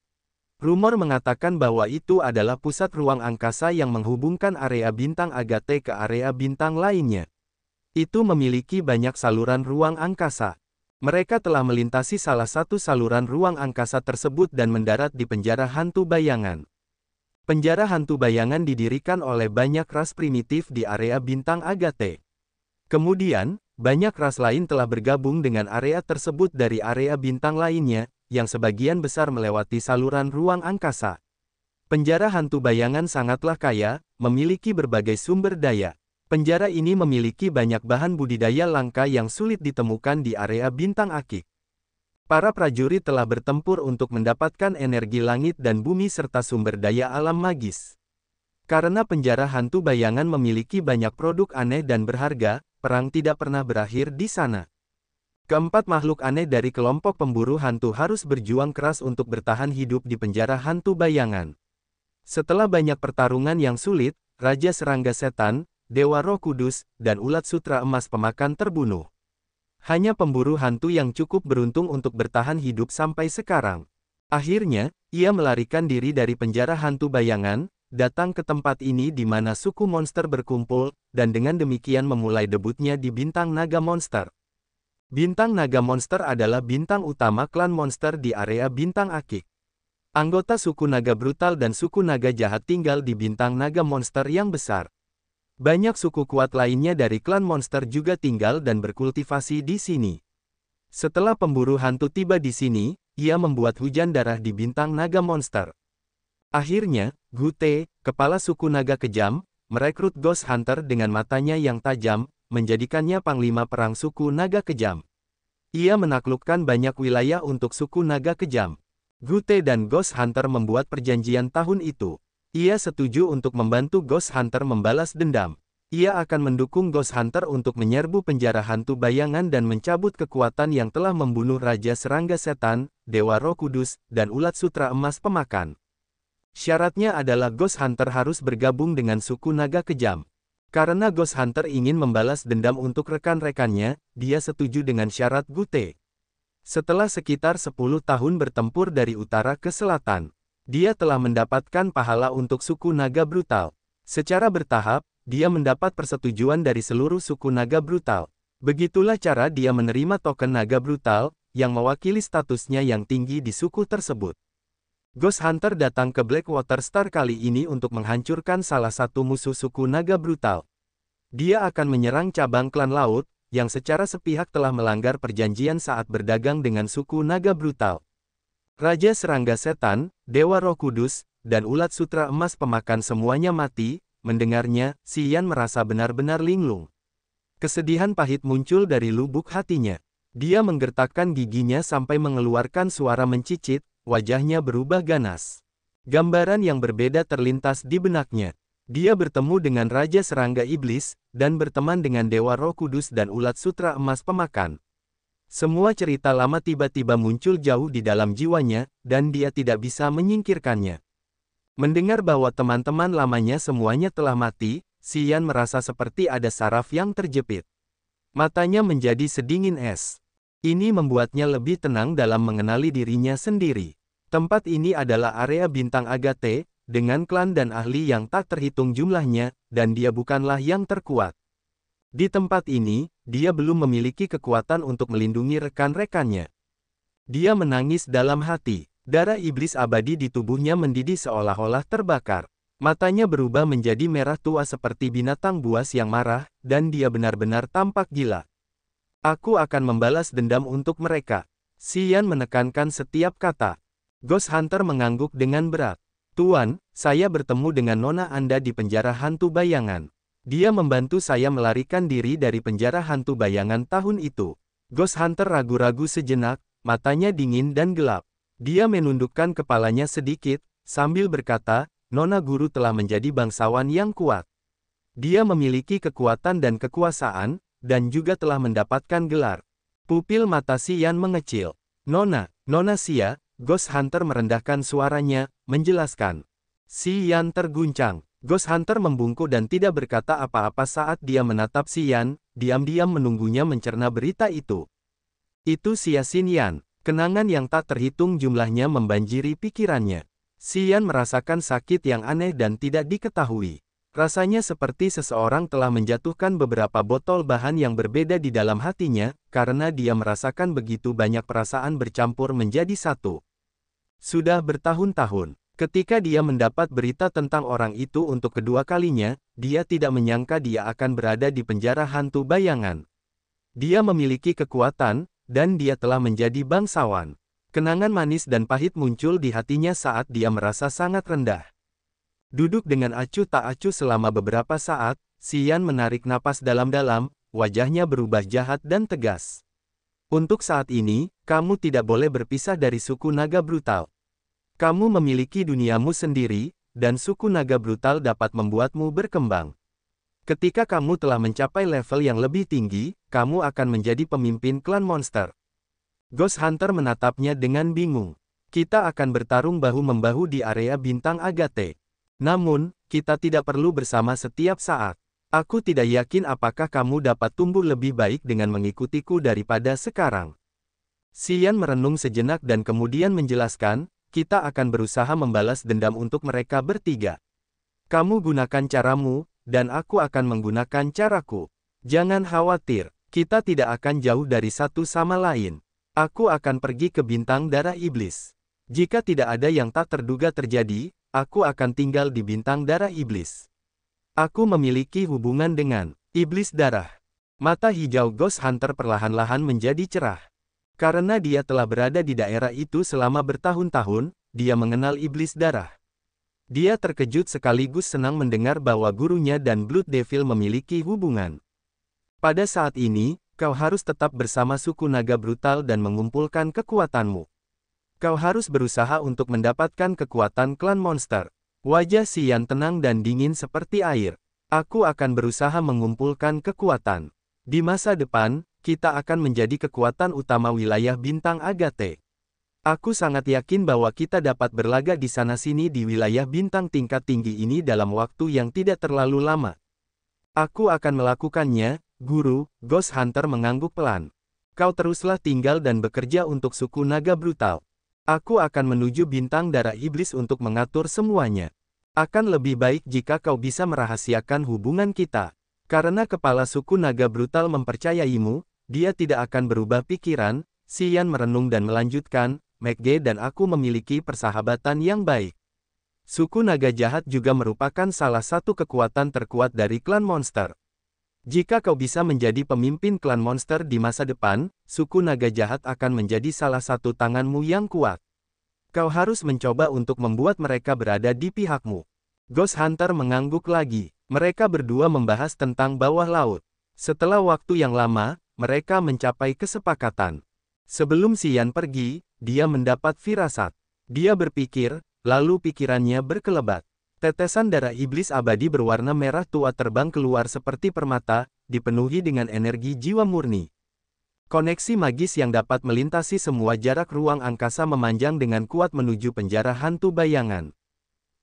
Rumor mengatakan bahwa itu adalah pusat ruang angkasa yang menghubungkan area bintang Agate ke area bintang lainnya. Itu memiliki banyak saluran ruang angkasa. Mereka telah melintasi salah satu saluran ruang angkasa tersebut dan mendarat di penjara hantu bayangan. Penjara hantu bayangan didirikan oleh banyak ras primitif di area bintang Agate. Kemudian, banyak ras lain telah bergabung dengan area tersebut dari area bintang lainnya, yang sebagian besar melewati saluran ruang angkasa. Penjara hantu bayangan sangatlah kaya, memiliki berbagai sumber daya. Penjara ini memiliki banyak bahan budidaya langka yang sulit ditemukan di area bintang Akik. Para prajurit telah bertempur untuk mendapatkan energi langit dan bumi serta sumber daya alam magis. Karena penjara hantu bayangan memiliki banyak produk aneh dan berharga, perang tidak pernah berakhir di sana. Keempat makhluk aneh dari kelompok pemburu hantu harus berjuang keras untuk bertahan hidup di penjara hantu bayangan. Setelah banyak pertarungan yang sulit, Raja Serangga Setan, Dewa Roh Kudus, dan Ulat Sutra Emas Pemakan terbunuh. Hanya pemburu hantu yang cukup beruntung untuk bertahan hidup sampai sekarang. Akhirnya, ia melarikan diri dari penjara hantu bayangan, datang ke tempat ini di mana suku monster berkumpul, dan dengan demikian memulai debutnya di Bintang Naga Monster. Bintang Naga Monster adalah bintang utama klan monster di area Bintang Akik. Anggota suku naga brutal dan suku naga jahat tinggal di Bintang Naga Monster yang besar. Banyak suku kuat lainnya dari klan monster juga tinggal dan berkultivasi di sini. Setelah pemburu hantu tiba di sini, ia membuat hujan darah di bintang naga monster. Akhirnya, Gu Te, kepala suku naga kejam, merekrut Ghost Hunter dengan matanya yang tajam, menjadikannya panglima perang suku naga kejam. Ia menaklukkan banyak wilayah untuk suku naga kejam. Gu Te dan Ghost Hunter membuat perjanjian tahun itu. Ia setuju untuk membantu Ghost Hunter membalas dendam. Ia akan mendukung Ghost Hunter untuk menyerbu penjara hantu bayangan dan mencabut kekuatan yang telah membunuh Raja Serangga Setan, Dewa Roh Kudus, dan Ulat Sutra Emas Pemakan. Syaratnya adalah Ghost Hunter harus bergabung dengan suku naga kejam. Karena Ghost Hunter ingin membalas dendam untuk rekan-rekannya, dia setuju dengan syarat Gu Te. Setelah sekitar 10 tahun bertempur dari utara ke selatan, dia telah mendapatkan pahala untuk suku naga brutal. Secara bertahap, dia mendapat persetujuan dari seluruh suku naga brutal. Begitulah cara dia menerima token naga brutal, yang mewakili statusnya yang tinggi di suku tersebut. Ghost Hunter datang ke Blackwater Star kali ini untuk menghancurkan salah satu musuh suku naga brutal. Dia akan menyerang cabang klan laut, yang secara sepihak telah melanggar perjanjian saat berdagang dengan suku naga brutal. Raja Serangga Setan, Dewa Roh Kudus, dan Ulat Sutra Emas Pemakan semuanya mati. Mendengarnya, Xian merasa benar-benar linglung. Kesedihan pahit muncul dari lubuk hatinya. Dia menggertakkan giginya sampai mengeluarkan suara mencicit, wajahnya berubah ganas. Gambaran yang berbeda terlintas di benaknya. Dia bertemu dengan Raja Serangga Iblis, dan berteman dengan Dewa Roh Kudus dan Ulat Sutra Emas Pemakan. Semua cerita lama tiba-tiba muncul jauh di dalam jiwanya, dan dia tidak bisa menyingkirkannya. Mendengar bahwa teman-teman lamanya semuanya telah mati, Xian merasa seperti ada saraf yang terjepit. Matanya menjadi sedingin es. Ini membuatnya lebih tenang dalam mengenali dirinya sendiri. Tempat ini adalah area bintang Agate, dengan klan dan ahli yang tak terhitung jumlahnya, dan dia bukanlah yang terkuat. Di tempat ini, dia belum memiliki kekuatan untuk melindungi rekan-rekannya. Dia menangis dalam hati. Darah iblis abadi di tubuhnya mendidih seolah-olah terbakar. Matanya berubah menjadi merah tua seperti binatang buas yang marah, dan dia benar-benar tampak gila. Aku akan membalas dendam untuk mereka. Xian menekankan setiap kata. Ghost Hunter mengangguk dengan berat. Tuan, saya bertemu dengan nona Anda di penjara hantu bayangan. Dia membantu saya melarikan diri dari penjara hantu bayangan tahun itu. Ghost Hunter ragu-ragu sejenak, matanya dingin dan gelap. Dia menundukkan kepalanya sedikit, sambil berkata, Nona Guru telah menjadi bangsawan yang kuat. Dia memiliki kekuatan dan kekuasaan, dan juga telah mendapatkan gelar. Pupil mata Xian mengecil. Nona Xia, Ghost Hunter merendahkan suaranya, menjelaskan. Xian terguncang. Ghost Hunter membungkuk dan tidak berkata apa-apa saat dia menatap Xian, diam-diam menunggunya mencerna berita itu. Itu Xia Xinyan. Kenangan yang tak terhitung jumlahnya membanjiri pikirannya. Xian merasakan sakit yang aneh dan tidak diketahui. Rasanya seperti seseorang telah menjatuhkan beberapa botol bahan yang berbeda di dalam hatinya, karena dia merasakan begitu banyak perasaan bercampur menjadi satu. Sudah bertahun-tahun, ketika dia mendapat berita tentang orang itu untuk kedua kalinya, dia tidak menyangka dia akan berada di penjara hantu bayangan. Dia memiliki kekuatan, dan dia telah menjadi bangsawan. Kenangan manis dan pahit muncul di hatinya saat dia merasa sangat rendah. Duduk dengan acuh tak acuh selama beberapa saat, Xian menarik napas dalam-dalam, wajahnya berubah jahat dan tegas. Untuk saat ini, kamu tidak boleh berpisah dari suku naga brutal. Kamu memiliki duniamu sendiri, dan suku naga brutal dapat membuatmu berkembang. Ketika kamu telah mencapai level yang lebih tinggi, kamu akan menjadi pemimpin klan monster. Ghost Hunter menatapnya dengan bingung. Kita akan bertarung bahu-membahu di area bintang Agate. Namun, kita tidak perlu bersama setiap saat. Aku tidak yakin apakah kamu dapat tumbuh lebih baik dengan mengikutiku daripada sekarang. Xian merenung sejenak dan kemudian menjelaskan, kita akan berusaha membalas dendam untuk mereka bertiga. Kamu gunakan caramu, dan aku akan menggunakan caraku. Jangan khawatir, kita tidak akan jauh dari satu sama lain. Aku akan pergi ke bintang darah iblis. Jika tidak ada yang tak terduga terjadi, aku akan tinggal di bintang darah iblis. Aku memiliki hubungan dengan iblis darah. Mata hijau Ghost Hunter perlahan-lahan menjadi cerah. Karena dia telah berada di daerah itu selama bertahun-tahun, dia mengenal iblis darah. Dia terkejut sekaligus senang mendengar bahwa gurunya dan Blood Devil memiliki hubungan. Pada saat ini, kau harus tetap bersama suku naga brutal dan mengumpulkan kekuatanmu. Kau harus berusaha untuk mendapatkan kekuatan klan monster. Wajah Xian tenang dan dingin seperti air. Aku akan berusaha mengumpulkan kekuatan. Di masa depan, kita akan menjadi kekuatan utama wilayah bintang Agate. Aku sangat yakin bahwa kita dapat berlaga di sana-sini di wilayah bintang tingkat tinggi ini dalam waktu yang tidak terlalu lama. Aku akan melakukannya, Guru. Ghost Hunter mengangguk pelan. Kau teruslah tinggal dan bekerja untuk suku naga brutal. Aku akan menuju bintang darah iblis untuk mengatur semuanya. Akan lebih baik jika kau bisa merahasiakan hubungan kita. Karena kepala suku naga brutal mempercayaimu, dia tidak akan berubah pikiran. Xian merenung dan melanjutkan, McG dan aku memiliki persahabatan yang baik. Suku naga jahat juga merupakan salah satu kekuatan terkuat dari klan monster. Jika kau bisa menjadi pemimpin klan monster di masa depan, suku naga jahat akan menjadi salah satu tanganmu yang kuat. Kau harus mencoba untuk membuat mereka berada di pihakmu. Ghost Hunter mengangguk lagi. Mereka berdua membahas tentang bawah laut. Setelah waktu yang lama, mereka mencapai kesepakatan. Sebelum Xian pergi, dia mendapat firasat. Dia berpikir, lalu pikirannya berkelebat. Tetesan darah iblis abadi berwarna merah tua terbang keluar seperti permata, dipenuhi dengan energi jiwa murni. Koneksi magis yang dapat melintasi semua jarak ruang angkasa memanjang dengan kuat menuju penjara hantu bayangan.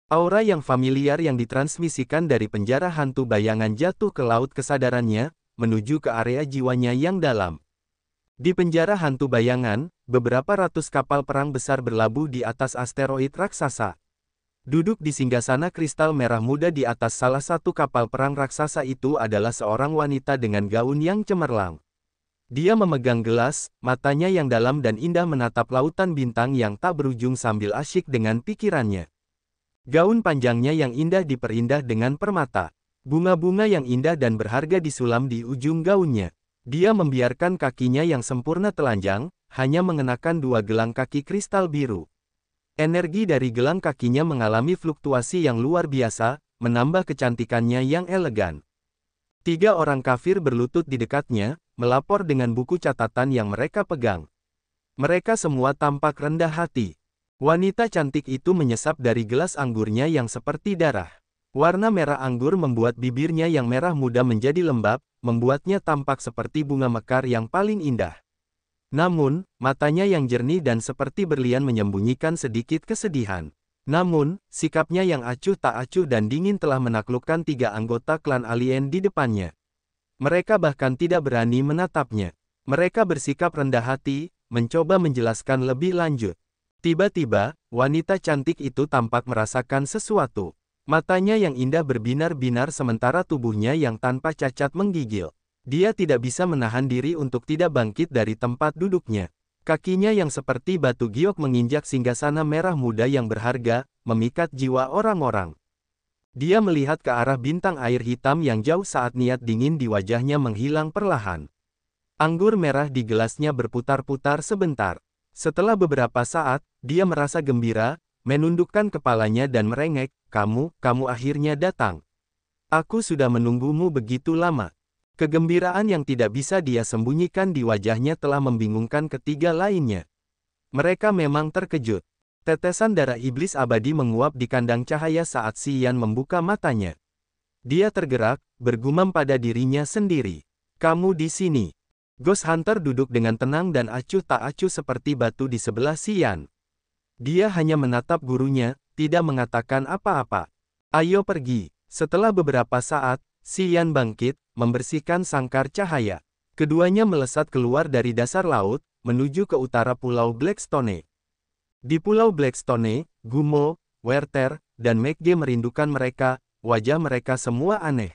Aura yang familiar yang ditransmisikan dari penjara hantu bayangan jatuh ke laut kesadarannya, menuju ke area jiwanya yang dalam. Di penjara hantu bayangan, beberapa ratus kapal perang besar berlabuh di atas asteroid raksasa. Duduk di singgasana kristal merah muda di atas salah satu kapal perang raksasa itu adalah seorang wanita dengan gaun yang cemerlang. Dia memegang gelas, matanya yang dalam dan indah menatap lautan bintang yang tak berujung sambil asyik dengan pikirannya. Gaun panjangnya yang indah diperindah dengan permata. Bunga-bunga yang indah dan berharga disulam di ujung gaunnya. Dia membiarkan kakinya yang sempurna telanjang, hanya mengenakan dua gelang kaki kristal biru. Energi dari gelang kakinya mengalami fluktuasi yang luar biasa, menambah kecantikannya yang elegan. 3 orang kafir berlutut di dekatnya, melapor dengan buku catatan yang mereka pegang. Mereka semua tampak rendah hati. Wanita cantik itu menyesap dari gelas anggurnya yang seperti darah. Warna merah anggur membuat bibirnya yang merah muda menjadi lembab, membuatnya tampak seperti bunga mekar yang paling indah. Namun, matanya yang jernih dan seperti berlian menyembunyikan sedikit kesedihan. Namun, sikapnya yang acuh tak acuh dan dingin telah menaklukkan 3 anggota klan alien di depannya. Mereka bahkan tidak berani menatapnya. Mereka bersikap rendah hati, mencoba menjelaskan lebih lanjut. Tiba-tiba, wanita cantik itu tampak merasakan sesuatu. Matanya yang indah berbinar-binar sementara tubuhnya yang tanpa cacat menggigil. Dia tidak bisa menahan diri untuk tidak bangkit dari tempat duduknya. Kakinya yang seperti batu giok menginjak singgasana merah muda yang berharga, memikat jiwa orang-orang. Dia melihat ke arah bintang air hitam yang jauh saat niat dingin di wajahnya menghilang perlahan. Anggur merah di gelasnya berputar-putar sebentar. Setelah beberapa saat, dia merasa gembira, menundukkan kepalanya dan merengek, kamu akhirnya datang. Aku sudah menunggumu begitu lama. Kegembiraan yang tidak bisa dia sembunyikan di wajahnya telah membingungkan ketiga lainnya. Mereka memang terkejut. Tetesan darah iblis abadi menguap di kandang cahaya saat Xian membuka matanya. Dia tergerak, bergumam pada dirinya sendiri. Kamu di sini. Ghost Hunter duduk dengan tenang dan acuh tak acuh seperti batu di sebelah Xian. Dia hanya menatap gurunya, tidak mengatakan apa-apa. Ayo pergi. Setelah beberapa saat, Xian bangkit, membersihkan sangkar cahaya. Keduanya melesat keluar dari dasar laut, menuju ke utara Pulau Blackstone. Di Pulau Blackstone, Gumo, Werther, dan McG merindukan mereka, wajah mereka semua aneh.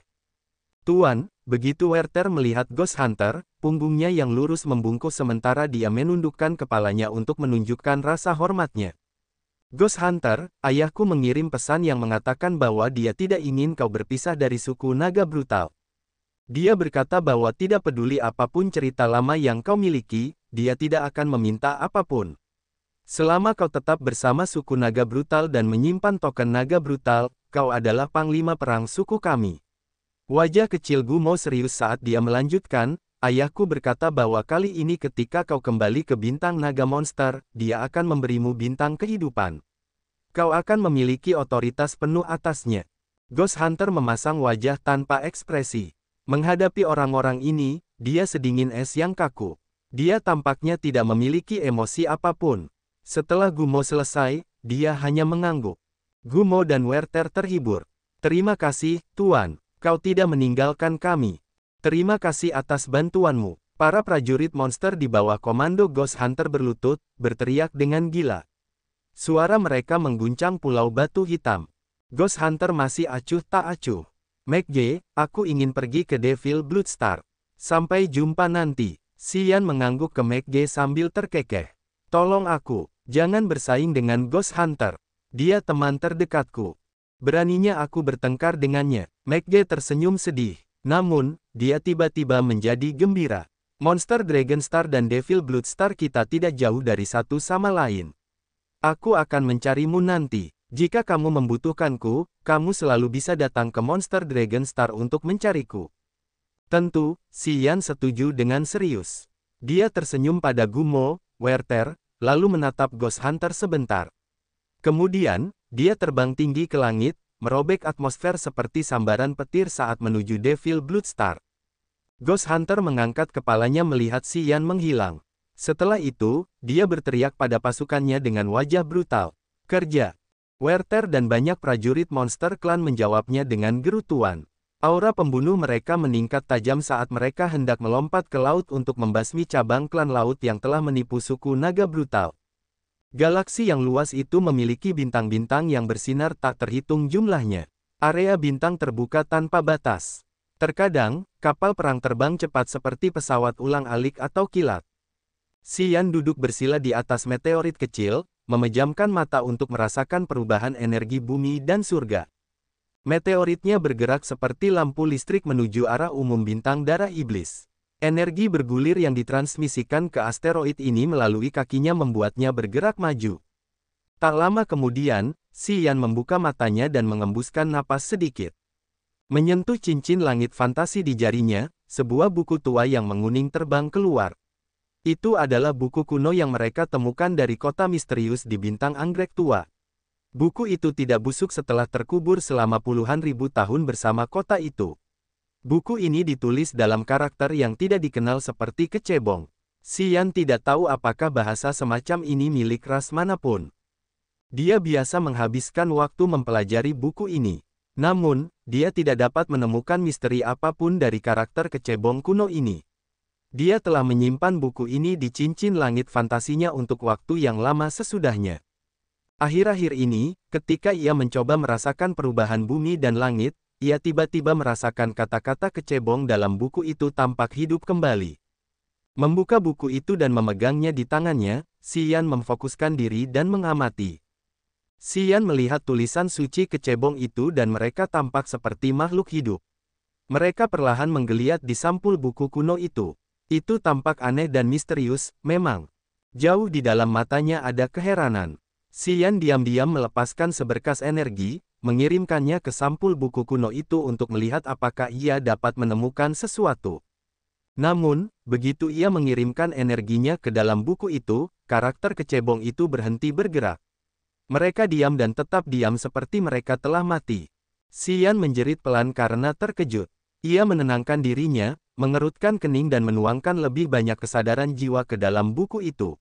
Tuan, begitu Werther melihat Ghost Hunter, punggungnya yang lurus membungkuk sementara dia menundukkan kepalanya untuk menunjukkan rasa hormatnya. Ghost Hunter, ayahku mengirim pesan yang mengatakan bahwa dia tidak ingin kau berpisah dari suku naga brutal. Dia berkata bahwa tidak peduli apapun cerita lama yang kau miliki, dia tidak akan meminta apapun. Selama kau tetap bersama suku naga brutal dan menyimpan token naga brutal, kau adalah panglima perang suku kami. Wajah kecil Gumo serius saat dia melanjutkan, ayahku berkata bahwa kali ini ketika kau kembali ke bintang naga monster, dia akan memberimu bintang kehidupan. Kau akan memiliki otoritas penuh atasnya. Ghost Hunter memasang wajah tanpa ekspresi. Menghadapi orang-orang ini, dia sedingin es yang kaku. Dia tampaknya tidak memiliki emosi apapun. Setelah Gumo selesai, dia hanya mengangguk. Gumo dan Werther terhibur. Terima kasih, Tuan. Kau tidak meninggalkan kami. Terima kasih atas bantuanmu. Para prajurit monster di bawah komando Ghost Hunter berlutut, berteriak dengan gila. Suara mereka mengguncang pulau batu hitam. Ghost Hunter masih acuh tak acuh. McG, aku ingin pergi ke Devil Bloodstar. Sampai jumpa nanti. Xian mengangguk ke McG sambil terkekeh. Tolong aku, jangan bersaing dengan Ghost Hunter. Dia teman terdekatku. Beraninya aku bertengkar dengannya. McG tersenyum sedih. Namun, dia tiba-tiba menjadi gembira. Monster Dragonstar dan Devil Bloodstar kita tidak jauh dari satu sama lain. Aku akan mencarimu nanti. Jika kamu membutuhkanku, kamu selalu bisa datang ke Monster Dragonstar untuk mencariku. Tentu, Xian setuju dengan serius. Dia tersenyum pada Gumo, Werther, lalu menatap Ghost Hunter sebentar. Kemudian, dia terbang tinggi ke langit, merobek atmosfer seperti sambaran petir saat menuju Devil Bloodstar. Ghost Hunter mengangkat kepalanya melihat Xian menghilang. Setelah itu, dia berteriak pada pasukannya dengan wajah brutal. Kerja! Werther dan banyak prajurit monster klan menjawabnya dengan gerutuan. Aura pembunuh mereka meningkat tajam saat mereka hendak melompat ke laut untuk membasmi cabang klan laut yang telah menipu suku naga brutal. Galaksi yang luas itu memiliki bintang-bintang yang bersinar tak terhitung jumlahnya. Area bintang terbuka tanpa batas. Terkadang, kapal perang terbang cepat seperti pesawat ulang-alik atau kilat. Xian duduk bersila di atas meteorit kecil, memejamkan mata untuk merasakan perubahan energi bumi dan surga. Meteoritnya bergerak seperti lampu listrik menuju arah umum bintang darah iblis. Energi bergulir yang ditransmisikan ke asteroid ini melalui kakinya membuatnya bergerak maju. Tak lama kemudian, Xian membuka matanya dan mengembuskan napas sedikit. Menyentuh cincin langit fantasi di jarinya, sebuah buku tua yang menguning terbang keluar. Itu adalah buku kuno yang mereka temukan dari kota misterius di bintang anggrek tua. Buku itu tidak busuk setelah terkubur selama puluhan ribu tahun bersama kota itu. Buku ini ditulis dalam karakter yang tidak dikenal seperti kecebong. Xian tidak tahu apakah bahasa semacam ini milik ras manapun. Dia biasa menghabiskan waktu mempelajari buku ini. Namun, dia tidak dapat menemukan misteri apapun dari karakter kecebong kuno ini. Dia telah menyimpan buku ini di cincin langit fantasinya untuk waktu yang lama sesudahnya. Akhir-akhir ini, ketika ia mencoba merasakan perubahan bumi dan langit, ia tiba-tiba merasakan kata-kata kecebong dalam buku itu tampak hidup kembali. Membuka buku itu dan memegangnya di tangannya, Xian memfokuskan diri dan mengamati. Xian melihat tulisan suci kecebong itu dan mereka tampak seperti makhluk hidup. Mereka perlahan menggeliat di sampul buku kuno itu. Itu tampak aneh dan misterius, memang. Jauh di dalam matanya ada keheranan. Xian diam-diam melepaskan seberkas energi, mengirimkannya ke sampul buku kuno itu untuk melihat apakah ia dapat menemukan sesuatu. Namun, begitu ia mengirimkan energinya ke dalam buku itu, karakter kecebong itu berhenti bergerak. Mereka diam dan tetap diam seperti mereka telah mati. Xian menjerit pelan karena terkejut. Ia menenangkan dirinya, mengerutkan kening dan menuangkan lebih banyak kesadaran jiwa ke dalam buku itu.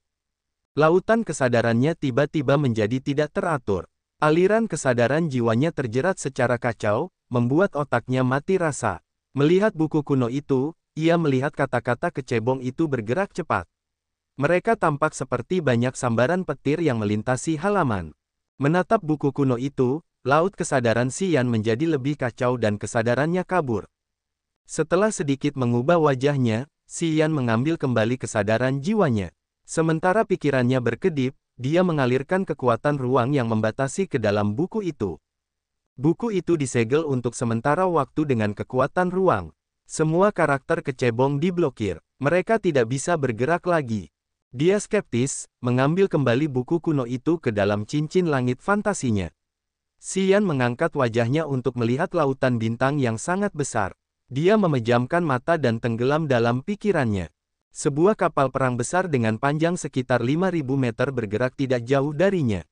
Lautan kesadarannya tiba-tiba menjadi tidak teratur. Aliran kesadaran jiwanya terjerat secara kacau, membuat otaknya mati rasa. Melihat buku kuno itu, ia melihat kata-kata kecebong itu bergerak cepat. Mereka tampak seperti banyak sambaran petir yang melintasi halaman. Menatap buku kuno itu, laut kesadaran Xian menjadi lebih kacau dan kesadarannya kabur. Setelah sedikit mengubah wajahnya, Xian mengambil kembali kesadaran jiwanya. Sementara pikirannya berkedip, dia mengalirkan kekuatan ruang yang membatasi ke dalam buku itu. Buku itu disegel untuk sementara waktu dengan kekuatan ruang. Semua karakter kecebong diblokir. Mereka tidak bisa bergerak lagi. Dia skeptis, mengambil kembali buku kuno itu ke dalam cincin langit fantasinya. Xian mengangkat wajahnya untuk melihat lautan bintang yang sangat besar. Dia memejamkan mata dan tenggelam dalam pikirannya. Sebuah kapal perang besar dengan panjang sekitar 5.000 meter bergerak tidak jauh darinya.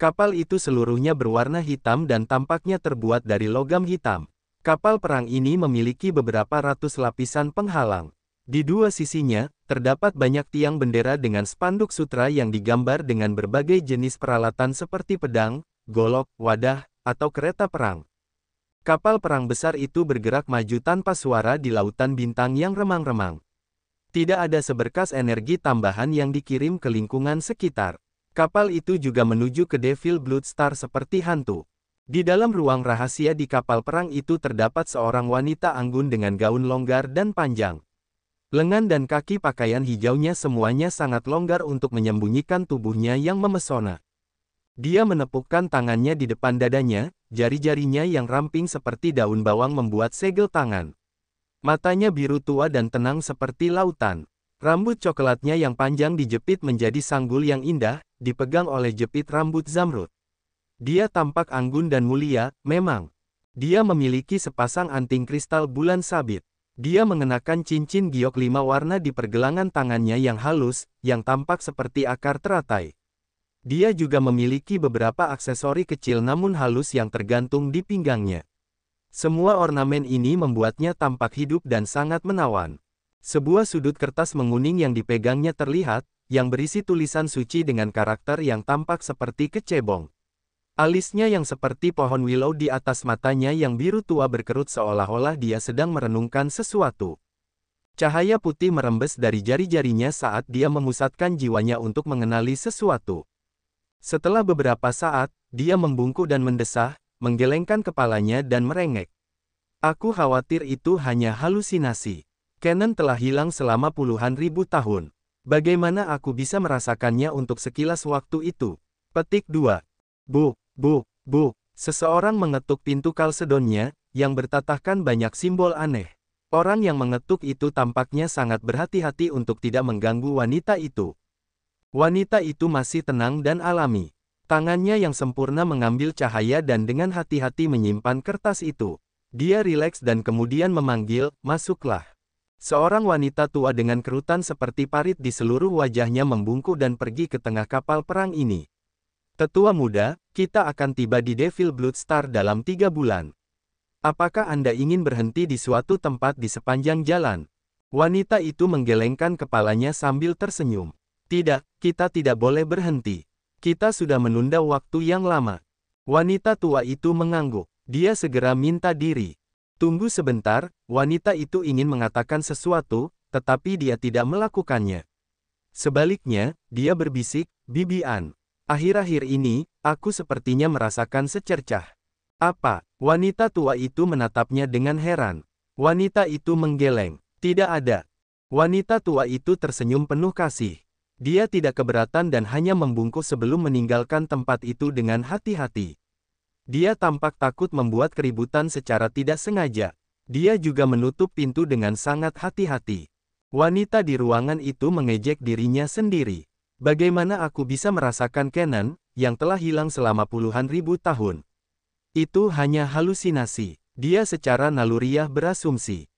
Kapal itu seluruhnya berwarna hitam dan tampaknya terbuat dari logam hitam. Kapal perang ini memiliki beberapa ratus lapisan penghalang. Di dua sisinya, terdapat banyak tiang bendera dengan spanduk sutra yang digambar dengan berbagai jenis peralatan seperti pedang, golok, wadah, atau kereta perang. Kapal perang besar itu bergerak maju tanpa suara di lautan bintang yang remang-remang. Tidak ada seberkas energi tambahan yang dikirim ke lingkungan sekitar. Kapal itu juga menuju ke Devil Blood Star seperti hantu. Di dalam ruang rahasia di kapal perang itu terdapat seorang wanita anggun dengan gaun longgar dan panjang. Lengan dan kaki pakaian hijaunya semuanya sangat longgar untuk menyembunyikan tubuhnya yang memesona. Dia menepukkan tangannya di depan dadanya, jari-jarinya yang ramping seperti daun bawang membuat segel tangan. Matanya biru tua dan tenang seperti lautan. Rambut coklatnya yang panjang dijepit menjadi sanggul yang indah, dipegang oleh jepit rambut zamrud. Dia tampak anggun dan mulia, memang. Dia memiliki sepasang anting kristal bulan sabit. Dia mengenakan cincin giok 5 warna di pergelangan tangannya yang halus, yang tampak seperti akar teratai. Dia juga memiliki beberapa aksesori kecil namun halus yang tergantung di pinggangnya. Semua ornamen ini membuatnya tampak hidup dan sangat menawan. Sebuah sudut kertas menguning yang dipegangnya terlihat, yang berisi tulisan suci dengan karakter yang tampak seperti kecebong. Alisnya yang seperti pohon willow di atas matanya yang biru tua berkerut seolah-olah dia sedang merenungkan sesuatu. Cahaya putih merembes dari jari-jarinya saat dia memusatkan jiwanya untuk mengenali sesuatu. Setelah beberapa saat, dia membungkuk dan mendesah, menggelengkan kepalanya dan merengek. Aku khawatir itu hanya halusinasi. Kenan telah hilang selama puluhan ribu tahun. Bagaimana aku bisa merasakannya untuk sekilas waktu itu? Petik 2. Bu. Seseorang mengetuk pintu kalsedonnya, yang bertatahkan banyak simbol aneh. Orang yang mengetuk itu tampaknya sangat berhati-hati untuk tidak mengganggu wanita itu. Wanita itu masih tenang dan alami. Tangannya yang sempurna mengambil cahaya dan dengan hati-hati menyimpan kertas itu. Dia rileks dan kemudian memanggil, "Masuklah." Seorang wanita tua dengan kerutan seperti parit di seluruh wajahnya membungkuk dan pergi ke tengah kapal perang ini. Tetua muda, kita akan tiba di Devil Blood Star dalam 3 bulan. Apakah Anda ingin berhenti di suatu tempat di sepanjang jalan? Wanita itu menggelengkan kepalanya sambil tersenyum. Tidak, kita tidak boleh berhenti. Kita sudah menunda waktu yang lama. Wanita tua itu mengangguk. Dia segera minta diri. Tunggu sebentar, wanita itu ingin mengatakan sesuatu, tetapi dia tidak melakukannya. Sebaliknya, dia berbisik, "Bibian. Akhir-akhir ini, aku sepertinya merasakan secercah." "Apa?" Wanita tua itu menatapnya dengan heran. Wanita itu menggeleng. "Tidak ada." Wanita tua itu tersenyum penuh kasih. Dia tidak keberatan dan hanya membungkuk sebelum meninggalkan tempat itu dengan hati-hati. Dia tampak takut membuat keributan secara tidak sengaja. Dia juga menutup pintu dengan sangat hati-hati. Wanita di ruangan itu mengejek dirinya sendiri. Bagaimana aku bisa merasakan Kenan, yang telah hilang selama puluhan ribu tahun? Itu hanya halusinasi. Dia secara naluriah berasumsi.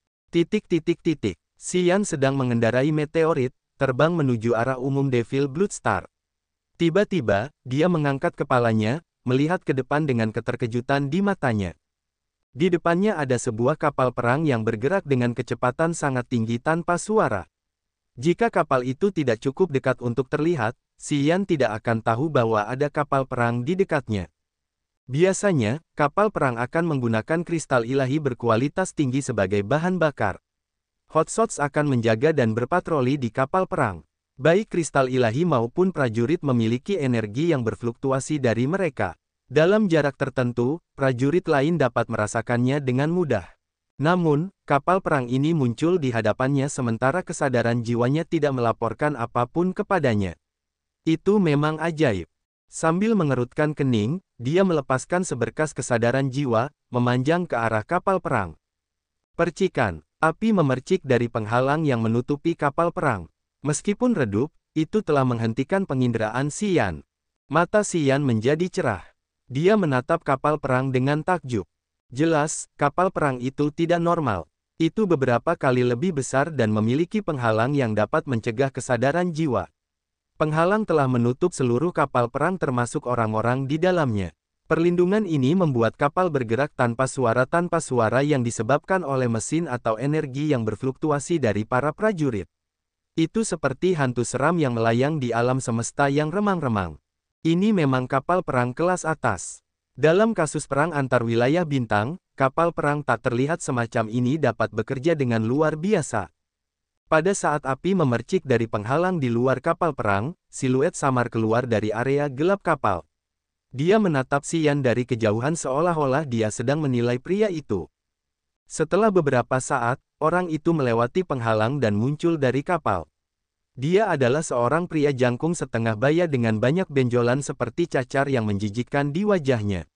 Xian sedang mengendarai meteorit, terbang menuju arah umum Devil Blood Star. Tiba-tiba, dia mengangkat kepalanya, melihat ke depan dengan keterkejutan di matanya. Di depannya ada sebuah kapal perang yang bergerak dengan kecepatan sangat tinggi tanpa suara. Jika kapal itu tidak cukup dekat untuk terlihat, Xian tidak akan tahu bahwa ada kapal perang di dekatnya. Biasanya, kapal perang akan menggunakan kristal ilahi berkualitas tinggi sebagai bahan bakar. Hotshots akan menjaga dan berpatroli di kapal perang. Baik kristal ilahi maupun prajurit memiliki energi yang berfluktuasi dari mereka. Dalam jarak tertentu, prajurit lain dapat merasakannya dengan mudah. Namun, kapal perang ini muncul di hadapannya sementara kesadaran jiwanya tidak melaporkan apapun kepadanya. Itu memang ajaib. Sambil mengerutkan kening, dia melepaskan seberkas kesadaran jiwa, memanjang ke arah kapal perang. Percikan api memercik dari penghalang yang menutupi kapal perang. Meskipun redup, Itu telah menghentikan penginderaan Xian. Mata Xian menjadi cerah. Dia menatap kapal perang dengan takjub. Jelas, kapal perang itu tidak normal. Itu beberapa kali lebih besar dan memiliki penghalang yang dapat mencegah kesadaran jiwa. Penghalang telah menutup seluruh kapal perang termasuk orang-orang di dalamnya. Perlindungan ini membuat kapal bergerak tanpa suara yang disebabkan oleh mesin atau energi yang berfluktuasi dari para prajurit. Itu seperti hantu seram yang melayang di alam semesta yang remang-remang. Ini memang kapal perang kelas atas. Dalam kasus perang antar wilayah bintang, kapal perang tak terlihat semacam ini dapat bekerja dengan luar biasa. Pada saat api memercik dari penghalang di luar kapal perang, siluet samar keluar dari area gelap kapal. Dia menatap Xian dari kejauhan seolah-olah dia sedang menilai pria itu. Setelah beberapa saat, orang itu melewati penghalang dan muncul dari kapal. Dia adalah seorang pria jangkung setengah baya dengan banyak benjolan seperti cacar yang menjijikkan di wajahnya.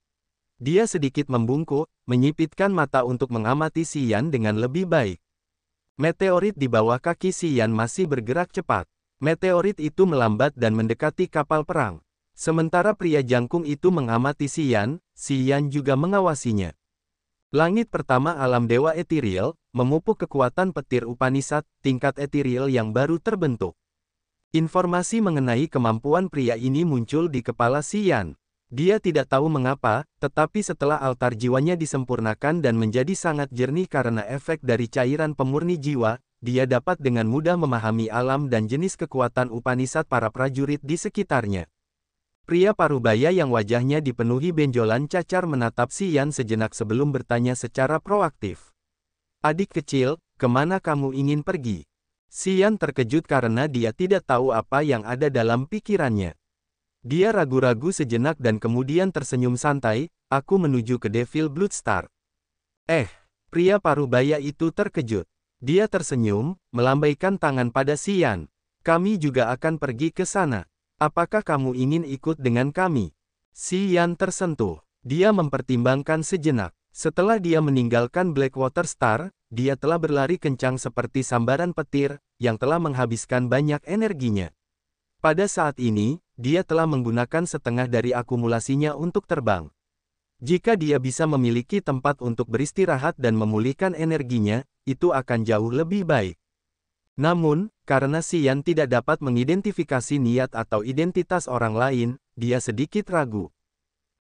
Dia sedikit membungkuk, menyipitkan mata untuk mengamati Xian dengan lebih baik. Meteorit di bawah kaki Xian masih bergerak cepat. Meteorit itu melambat dan mendekati kapal perang. Sementara pria jangkung itu mengamati Xian, Xian juga mengawasinya. Langit pertama alam dewa etiril, memupuk kekuatan petir Upanishad, tingkat etiril yang baru terbentuk. Informasi mengenai kemampuan pria ini muncul di kepala Xian. Dia tidak tahu mengapa, tetapi setelah altar jiwanya disempurnakan dan menjadi sangat jernih karena efek dari cairan pemurni jiwa, dia dapat dengan mudah memahami alam dan jenis kekuatan Upanishad para prajurit di sekitarnya. Pria parubaya yang wajahnya dipenuhi benjolan cacar menatap Xian sejenak sebelum bertanya secara proaktif. Adik kecil, kemana kamu ingin pergi? Xian terkejut karena dia tidak tahu apa yang ada dalam pikirannya. Dia ragu-ragu sejenak dan kemudian tersenyum santai, aku menuju ke Devil Bloodstar. Pria parubaya itu terkejut. Dia tersenyum, melambaikan tangan pada Xian. Kami juga akan pergi ke sana. Apakah kamu ingin ikut dengan kami? Xian tersentuh. Dia mempertimbangkan sejenak. Setelah dia meninggalkan Blackwater Star, dia telah berlari kencang seperti sambaran petir, yang telah menghabiskan banyak energinya. Pada saat ini, dia telah menggunakan setengah dari akumulasinya untuk terbang. Jika dia bisa memiliki tempat untuk beristirahat dan memulihkan energinya, itu akan jauh lebih baik. Namun, karena Xian tidak dapat mengidentifikasi niat atau identitas orang lain, dia sedikit ragu.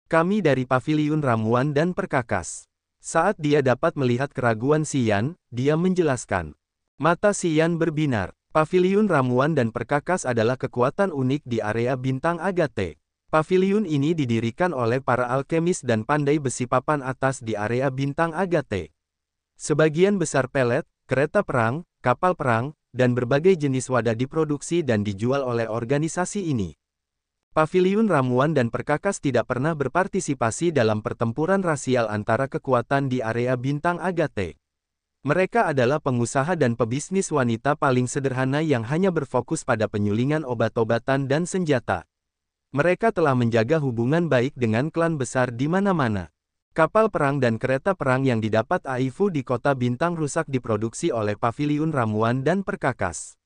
Kami dari Paviliun Ramuan dan Perkakas. Saat dia dapat melihat keraguan Xian, dia menjelaskan. Mata Xian berbinar. Paviliun Ramuan dan Perkakas adalah kekuatan unik di area bintang Agate. Paviliun ini didirikan oleh para alkemis dan pandai besi papan atas di area bintang Agate. Sebagian besar pelet, kereta perang, kapal perang, dan berbagai jenis wadah diproduksi dan dijual oleh organisasi ini. Paviliun Ramuan dan Perkakas tidak pernah berpartisipasi dalam pertempuran rasial antara kekuatan di area bintang Agate. Mereka adalah pengusaha dan pebisnis wanita paling sederhana yang hanya berfokus pada penyulingan obat-obatan dan senjata. Mereka telah menjaga hubungan baik dengan klan besar di mana-mana. Kapal perang dan kereta perang yang didapat Aifu di kota bintang rusak diproduksi oleh Paviliun Ramuan dan Perkakas.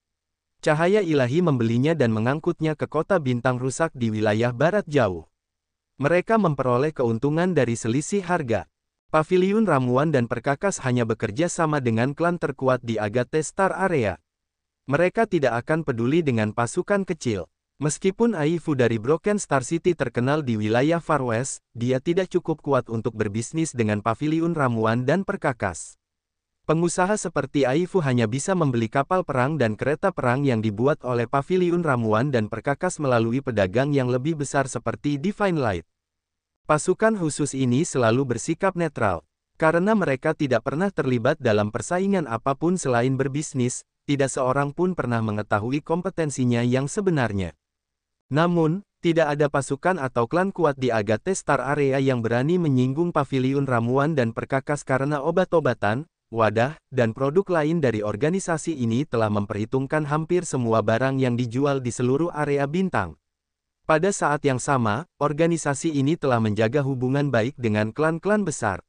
Cahaya ilahi membelinya dan mengangkutnya ke kota bintang rusak di wilayah barat jauh. Mereka memperoleh keuntungan dari selisih harga. Paviliun Ramuan dan Perkakas hanya bekerja sama dengan klan terkuat di Agate Star Area. Mereka tidak akan peduli dengan pasukan kecil. Meskipun Aifu dari Broken Star City terkenal di wilayah Far West, dia tidak cukup kuat untuk berbisnis dengan Paviliun Ramuan dan Perkakas. Pengusaha seperti Aifu hanya bisa membeli kapal perang dan kereta perang yang dibuat oleh Paviliun Ramuan dan Perkakas melalui pedagang yang lebih besar seperti Divine Light. Pasukan khusus ini selalu bersikap netral. Karena mereka tidak pernah terlibat dalam persaingan apapun selain berbisnis, tidak seorang pun pernah mengetahui kompetensinya yang sebenarnya. Namun, tidak ada pasukan atau klan kuat di Agate Star Area yang berani menyinggung Paviliun Ramuan dan Perkakas karena obat-obatan, wadah, dan produk lain dari organisasi ini telah memperhitungkan hampir semua barang yang dijual di seluruh area bintang. Pada saat yang sama, organisasi ini telah menjaga hubungan baik dengan klan-klan besar.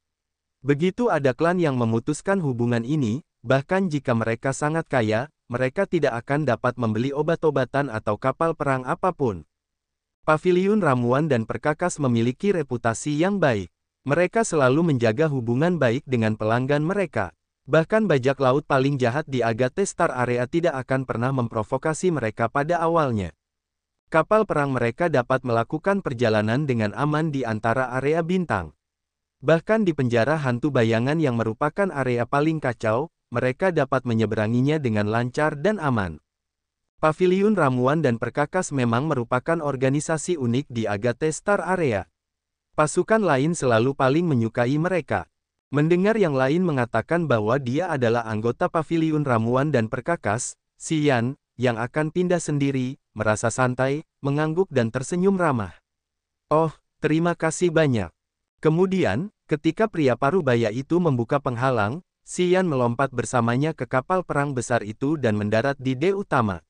Begitu ada klan yang memutuskan hubungan ini, bahkan jika mereka sangat kaya, mereka tidak akan dapat membeli obat-obatan atau kapal perang apapun. Paviliun Ramuan dan Perkakas memiliki reputasi yang baik. Mereka selalu menjaga hubungan baik dengan pelanggan mereka. Bahkan bajak laut paling jahat di Agathe Star Area tidak akan pernah memprovokasi mereka pada awalnya. Kapal perang mereka dapat melakukan perjalanan dengan aman di antara area bintang. Bahkan di penjara hantu bayangan yang merupakan area paling kacau, mereka dapat menyeberanginya dengan lancar dan aman. Paviliun Ramuan dan Perkakas memang merupakan organisasi unik di Agathe Star Area. Pasukan lain selalu paling menyukai mereka. Mendengar yang lain mengatakan bahwa dia adalah anggota Paviliun Ramuan dan Perkakas, Xian, yang akan pindah sendiri, merasa santai, mengangguk dan tersenyum ramah. Oh, terima kasih banyak. Kemudian, ketika pria parubaya itu membuka penghalang, Xian melompat bersamanya ke kapal perang besar itu dan mendarat di dek utama.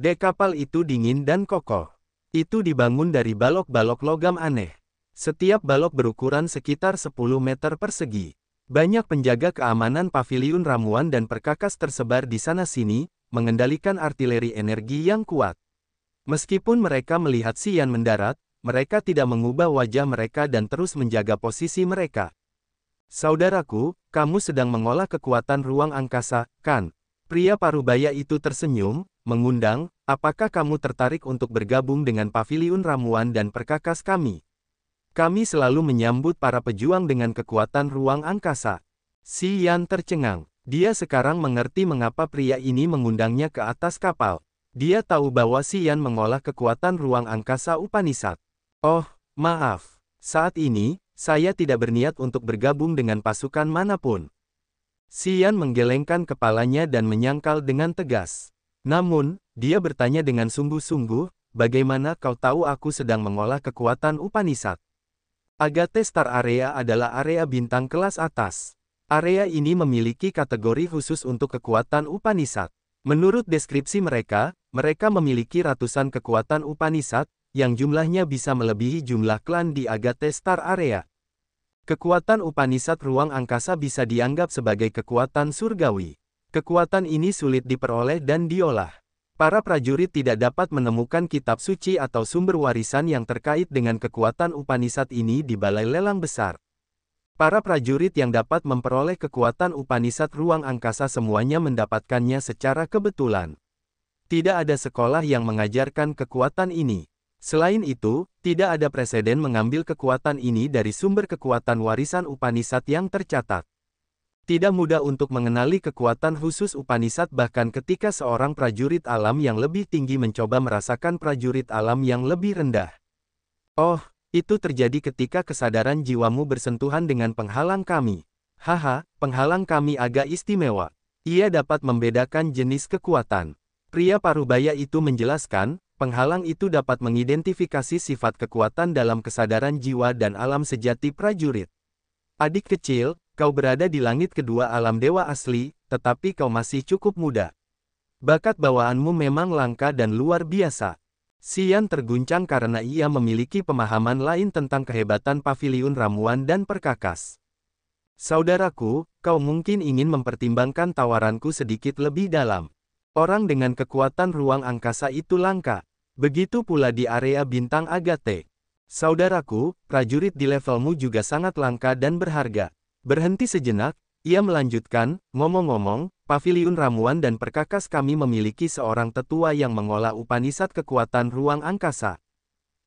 Dek kapal itu dingin dan kokoh. Itu dibangun dari balok-balok logam aneh. Setiap balok berukuran sekitar 10 meter persegi. Banyak penjaga keamanan Paviliun Ramuan dan Perkakas tersebar di sana-sini, mengendalikan artileri energi yang kuat. Meskipun mereka melihat Xian mendarat, mereka tidak mengubah wajah mereka dan terus menjaga posisi mereka. Saudaraku, kamu sedang mengolah kekuatan ruang angkasa, kan? Pria parubaya itu tersenyum, mengundang, apakah kamu tertarik untuk bergabung dengan Paviliun Ramuan dan Perkakas kami? Kami selalu menyambut para pejuang dengan kekuatan ruang angkasa. Xian tercengang. Dia sekarang mengerti mengapa pria ini mengundangnya ke atas kapal. Dia tahu bahwa Xian mengolah kekuatan ruang angkasa Upanishad. Oh, maaf. Saat ini, saya tidak berniat untuk bergabung dengan pasukan manapun. Xian menggelengkan kepalanya dan menyangkal dengan tegas. Namun, dia bertanya dengan sungguh-sungguh, bagaimana kau tahu aku sedang mengolah kekuatan Upanishad? Agathe Star Area adalah area bintang kelas atas. Area ini memiliki kategori khusus untuk kekuatan Upanishad. Menurut deskripsi mereka, mereka memiliki ratusan kekuatan Upanishad, yang jumlahnya bisa melebihi jumlah klan di Agathe Star Area. Kekuatan Upanishad ruang angkasa bisa dianggap sebagai kekuatan surgawi. Kekuatan ini sulit diperoleh dan diolah. Para prajurit tidak dapat menemukan kitab suci atau sumber warisan yang terkait dengan kekuatan Upanishad ini di balai lelang besar. Para prajurit yang dapat memperoleh kekuatan Upanishad ruang angkasa semuanya mendapatkannya secara kebetulan. Tidak ada sekolah yang mengajarkan kekuatan ini. Selain itu, tidak ada preseden mengambil kekuatan ini dari sumber kekuatan warisan Upanishad yang tercatat. Tidak mudah untuk mengenali kekuatan khusus Upanishad bahkan ketika seorang prajurit alam yang lebih tinggi mencoba merasakan prajurit alam yang lebih rendah. Oh, itu terjadi ketika kesadaran jiwamu bersentuhan dengan penghalang kami. Haha, penghalang kami agak istimewa. Ia dapat membedakan jenis kekuatan. Pria parubaya itu menjelaskan, penghalang itu dapat mengidentifikasi sifat kekuatan dalam kesadaran jiwa dan alam sejati prajurit. Adik kecil, kau berada di langit kedua alam dewa asli, tetapi kau masih cukup muda. Bakat bawaanmu memang langka dan luar biasa. Xian terguncang karena ia memiliki pemahaman lain tentang kehebatan Paviliun Ramuan dan Perkakas. Saudaraku, kau mungkin ingin mempertimbangkan tawaranku sedikit lebih dalam. Orang dengan kekuatan ruang angkasa itu langka. Begitu pula di area bintang Agathe. Saudaraku, prajurit di levelmu juga sangat langka dan berharga. Berhenti sejenak, ia melanjutkan, ngomong-ngomong, Paviliun Ramuan dan Perkakas kami memiliki seorang tetua yang mengolah Upanishad kekuatan ruang angkasa.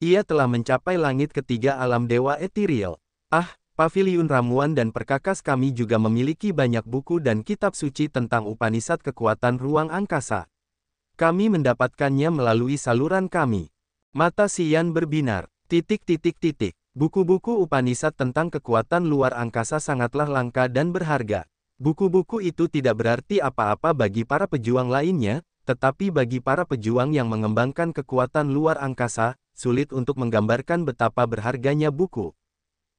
Ia telah mencapai langit ketiga alam dewa ethereal. Ah, Paviliun Ramuan dan Perkakas kami juga memiliki banyak buku dan kitab suci tentang Upanishad kekuatan ruang angkasa. Kami mendapatkannya melalui saluran kami. Mata Xian berbinar. Buku-buku Upanishad tentang kekuatan luar angkasa sangatlah langka dan berharga. Buku-buku itu tidak berarti apa-apa bagi para pejuang lainnya, tetapi bagi para pejuang yang mengembangkan kekuatan luar angkasa, sulit untuk menggambarkan betapa berharganya buku.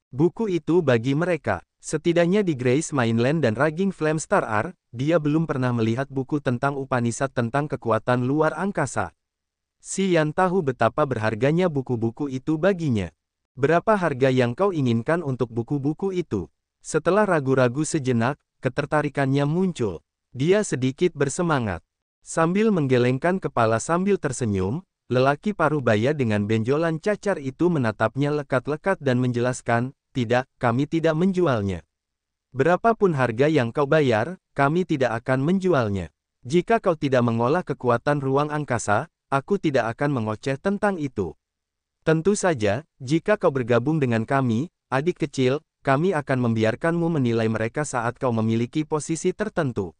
Buku itu bagi mereka. Setidaknya di Grace Mainland dan Raging Flame Star R, dia belum pernah melihat buku tentang Upanishad tentang kekuatan luar angkasa. Xian tahu betapa berharganya buku-buku itu baginya. Berapa harga yang kau inginkan untuk buku-buku itu? Setelah ragu-ragu sejenak, ketertarikannya muncul. Dia sedikit bersemangat. Sambil menggelengkan kepala sambil tersenyum, lelaki parubaya dengan benjolan cacar itu menatapnya lekat-lekat dan menjelaskan, tidak, kami tidak menjualnya. Berapapun harga yang kau bayar, kami tidak akan menjualnya. Jika kau tidak mengolah kekuatan ruang angkasa, aku tidak akan mengoceh tentang itu. Tentu saja, jika kau bergabung dengan kami, adik kecil, kami akan membiarkanmu menilai mereka saat kau memiliki posisi tertentu.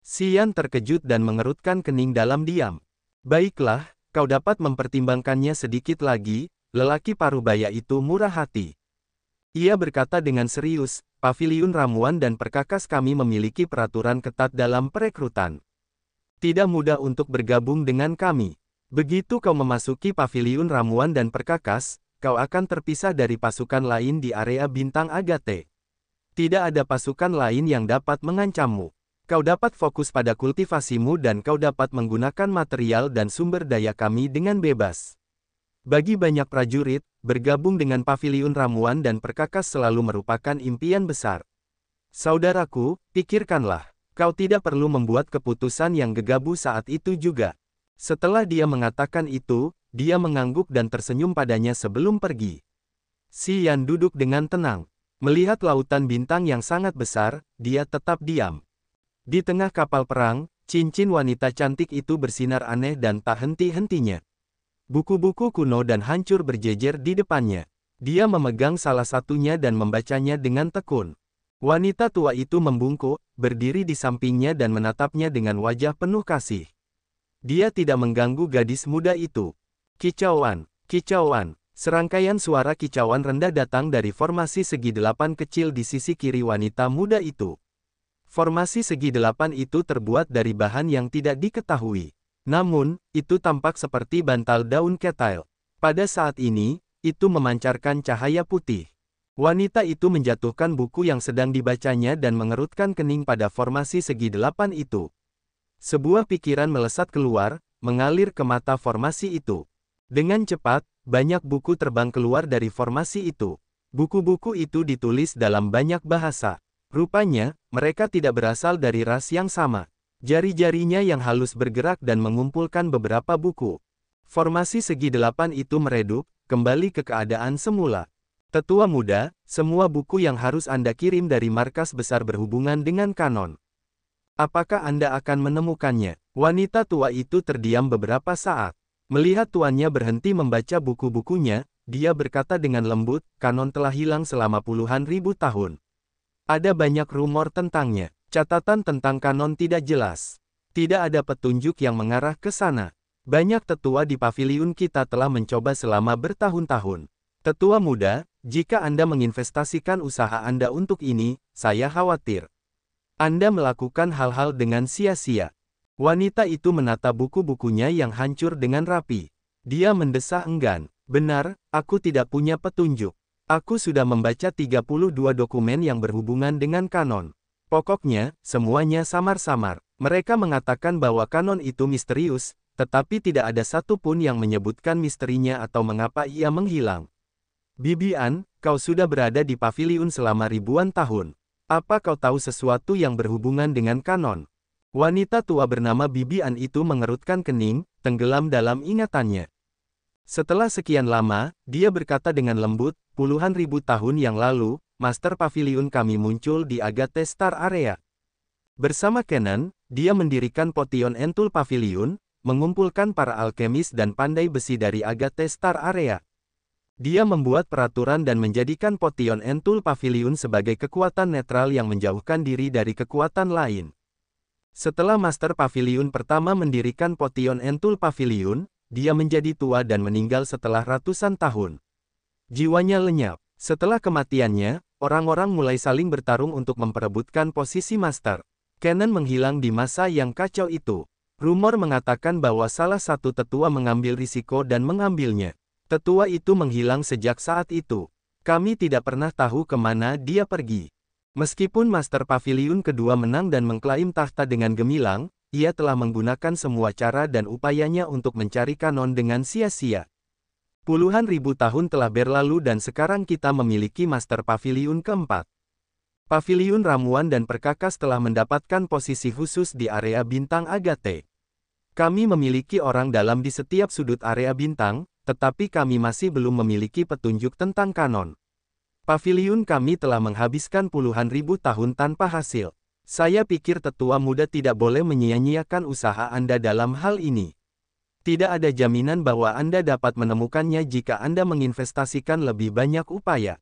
Xian terkejut dan mengerutkan kening dalam diam. Baiklah, kau dapat mempertimbangkannya sedikit lagi, lelaki parubaya itu murah hati. Ia berkata dengan serius, paviliun ramuan dan perkakas kami memiliki peraturan ketat dalam perekrutan. Tidak mudah untuk bergabung dengan kami. Begitu kau memasuki paviliun ramuan dan perkakas, kau akan terpisah dari pasukan lain di area bintang Agate. Tidak ada pasukan lain yang dapat mengancammu. Kau dapat fokus pada kultivasimu dan kau dapat menggunakan material dan sumber daya kami dengan bebas. Bagi banyak prajurit, bergabung dengan paviliun ramuan dan perkakas selalu merupakan impian besar. Saudaraku, pikirkanlah, kau tidak perlu membuat keputusan yang gegabah saat itu juga. Setelah dia mengatakan itu, dia mengangguk dan tersenyum padanya sebelum pergi. Xian duduk dengan tenang. Melihat lautan bintang yang sangat besar, dia tetap diam. Di tengah kapal perang, cincin wanita cantik itu bersinar aneh dan tak henti-hentinya. Buku-buku kuno dan hancur berjejer di depannya. Dia memegang salah satunya dan membacanya dengan tekun. Wanita tua itu membungkuk, berdiri di sampingnya dan menatapnya dengan wajah penuh kasih. Dia tidak mengganggu gadis muda itu. Kicauan, kicauan. Serangkaian suara kicauan rendah datang dari formasi segi delapan kecil di sisi kiri wanita muda itu. Formasi segi delapan itu terbuat dari bahan yang tidak diketahui. Namun, itu tampak seperti bantal daun ketail. Pada saat ini, itu memancarkan cahaya putih. Wanita itu menjatuhkan buku yang sedang dibacanya dan mengerutkan kening pada formasi segi delapan itu. Sebuah pikiran melesat keluar, mengalir ke mata formasi itu. Dengan cepat, banyak buku terbang keluar dari formasi itu. Buku-buku itu ditulis dalam banyak bahasa. Rupanya, mereka tidak berasal dari ras yang sama. Jari-jarinya yang halus bergerak dan mengumpulkan beberapa buku. Formasi segi delapan itu meredup, kembali ke keadaan semula. Tetua muda, semua buku yang harus Anda kirim dari markas besar berhubungan dengan kanon. Apakah Anda akan menemukannya? Wanita tua itu terdiam beberapa saat. Melihat tuannya berhenti membaca buku-bukunya, dia berkata dengan lembut, kanon telah hilang selama puluhan ribu tahun. Ada banyak rumor tentangnya. Catatan tentang kanon tidak jelas. Tidak ada petunjuk yang mengarah ke sana. Banyak tetua di paviliun kita telah mencoba selama bertahun-tahun. Tetua muda, jika Anda menginvestasikan usaha Anda untuk ini, saya khawatir Anda melakukan hal-hal dengan sia-sia. Wanita itu menata buku-bukunya yang hancur dengan rapi. Dia mendesah enggan. Benar, aku tidak punya petunjuk. Aku sudah membaca 32 dokumen yang berhubungan dengan kanon. Pokoknya, semuanya samar-samar. Mereka mengatakan bahwa kanon itu misterius, tetapi tidak ada satupun yang menyebutkan misterinya atau mengapa ia menghilang. Bibian, kau sudah berada di paviliun selama ribuan tahun. Apa kau tahu sesuatu yang berhubungan dengan kanon? Wanita tua bernama Bibian itu mengerutkan kening, tenggelam dalam ingatannya. Setelah sekian lama, dia berkata dengan lembut, puluhan ribu tahun yang lalu, Master Paviliun kami muncul di Agate Star Area. Bersama Kenan, dia mendirikan Potion Entul Paviliun, mengumpulkan para alkemis dan pandai besi dari Agate Star Area. Dia membuat peraturan dan menjadikan Potion Entul Paviliun sebagai kekuatan netral yang menjauhkan diri dari kekuatan lain. Setelah Master Paviliun pertama mendirikan Potion Entul Paviliun, dia menjadi tua dan meninggal setelah ratusan tahun. Jiwanya lenyap. Setelah kematiannya, orang-orang mulai saling bertarung untuk memperebutkan posisi Master. Kenan menghilang di masa yang kacau itu. Rumor mengatakan bahwa salah satu tetua mengambil risiko dan mengambilnya. Tetua itu menghilang sejak saat itu. Kami tidak pernah tahu kemana dia pergi. Meskipun Master Paviliun kedua menang dan mengklaim tahta dengan gemilang, ia telah menggunakan semua cara dan upayanya untuk mencari kanon dengan sia-sia. Puluhan ribu tahun telah berlalu dan sekarang kita memiliki Master Paviliun keempat. Paviliun ramuan dan perkakas telah mendapatkan posisi khusus di area bintang Agate. Kami memiliki orang dalam di setiap sudut area bintang, tetapi kami masih belum memiliki petunjuk tentang kanon. Paviliun kami telah menghabiskan puluhan ribu tahun tanpa hasil. Saya pikir tetua muda tidak boleh menyia-nyiakan usaha Anda dalam hal ini. Tidak ada jaminan bahwa Anda dapat menemukannya jika Anda menginvestasikan lebih banyak upaya.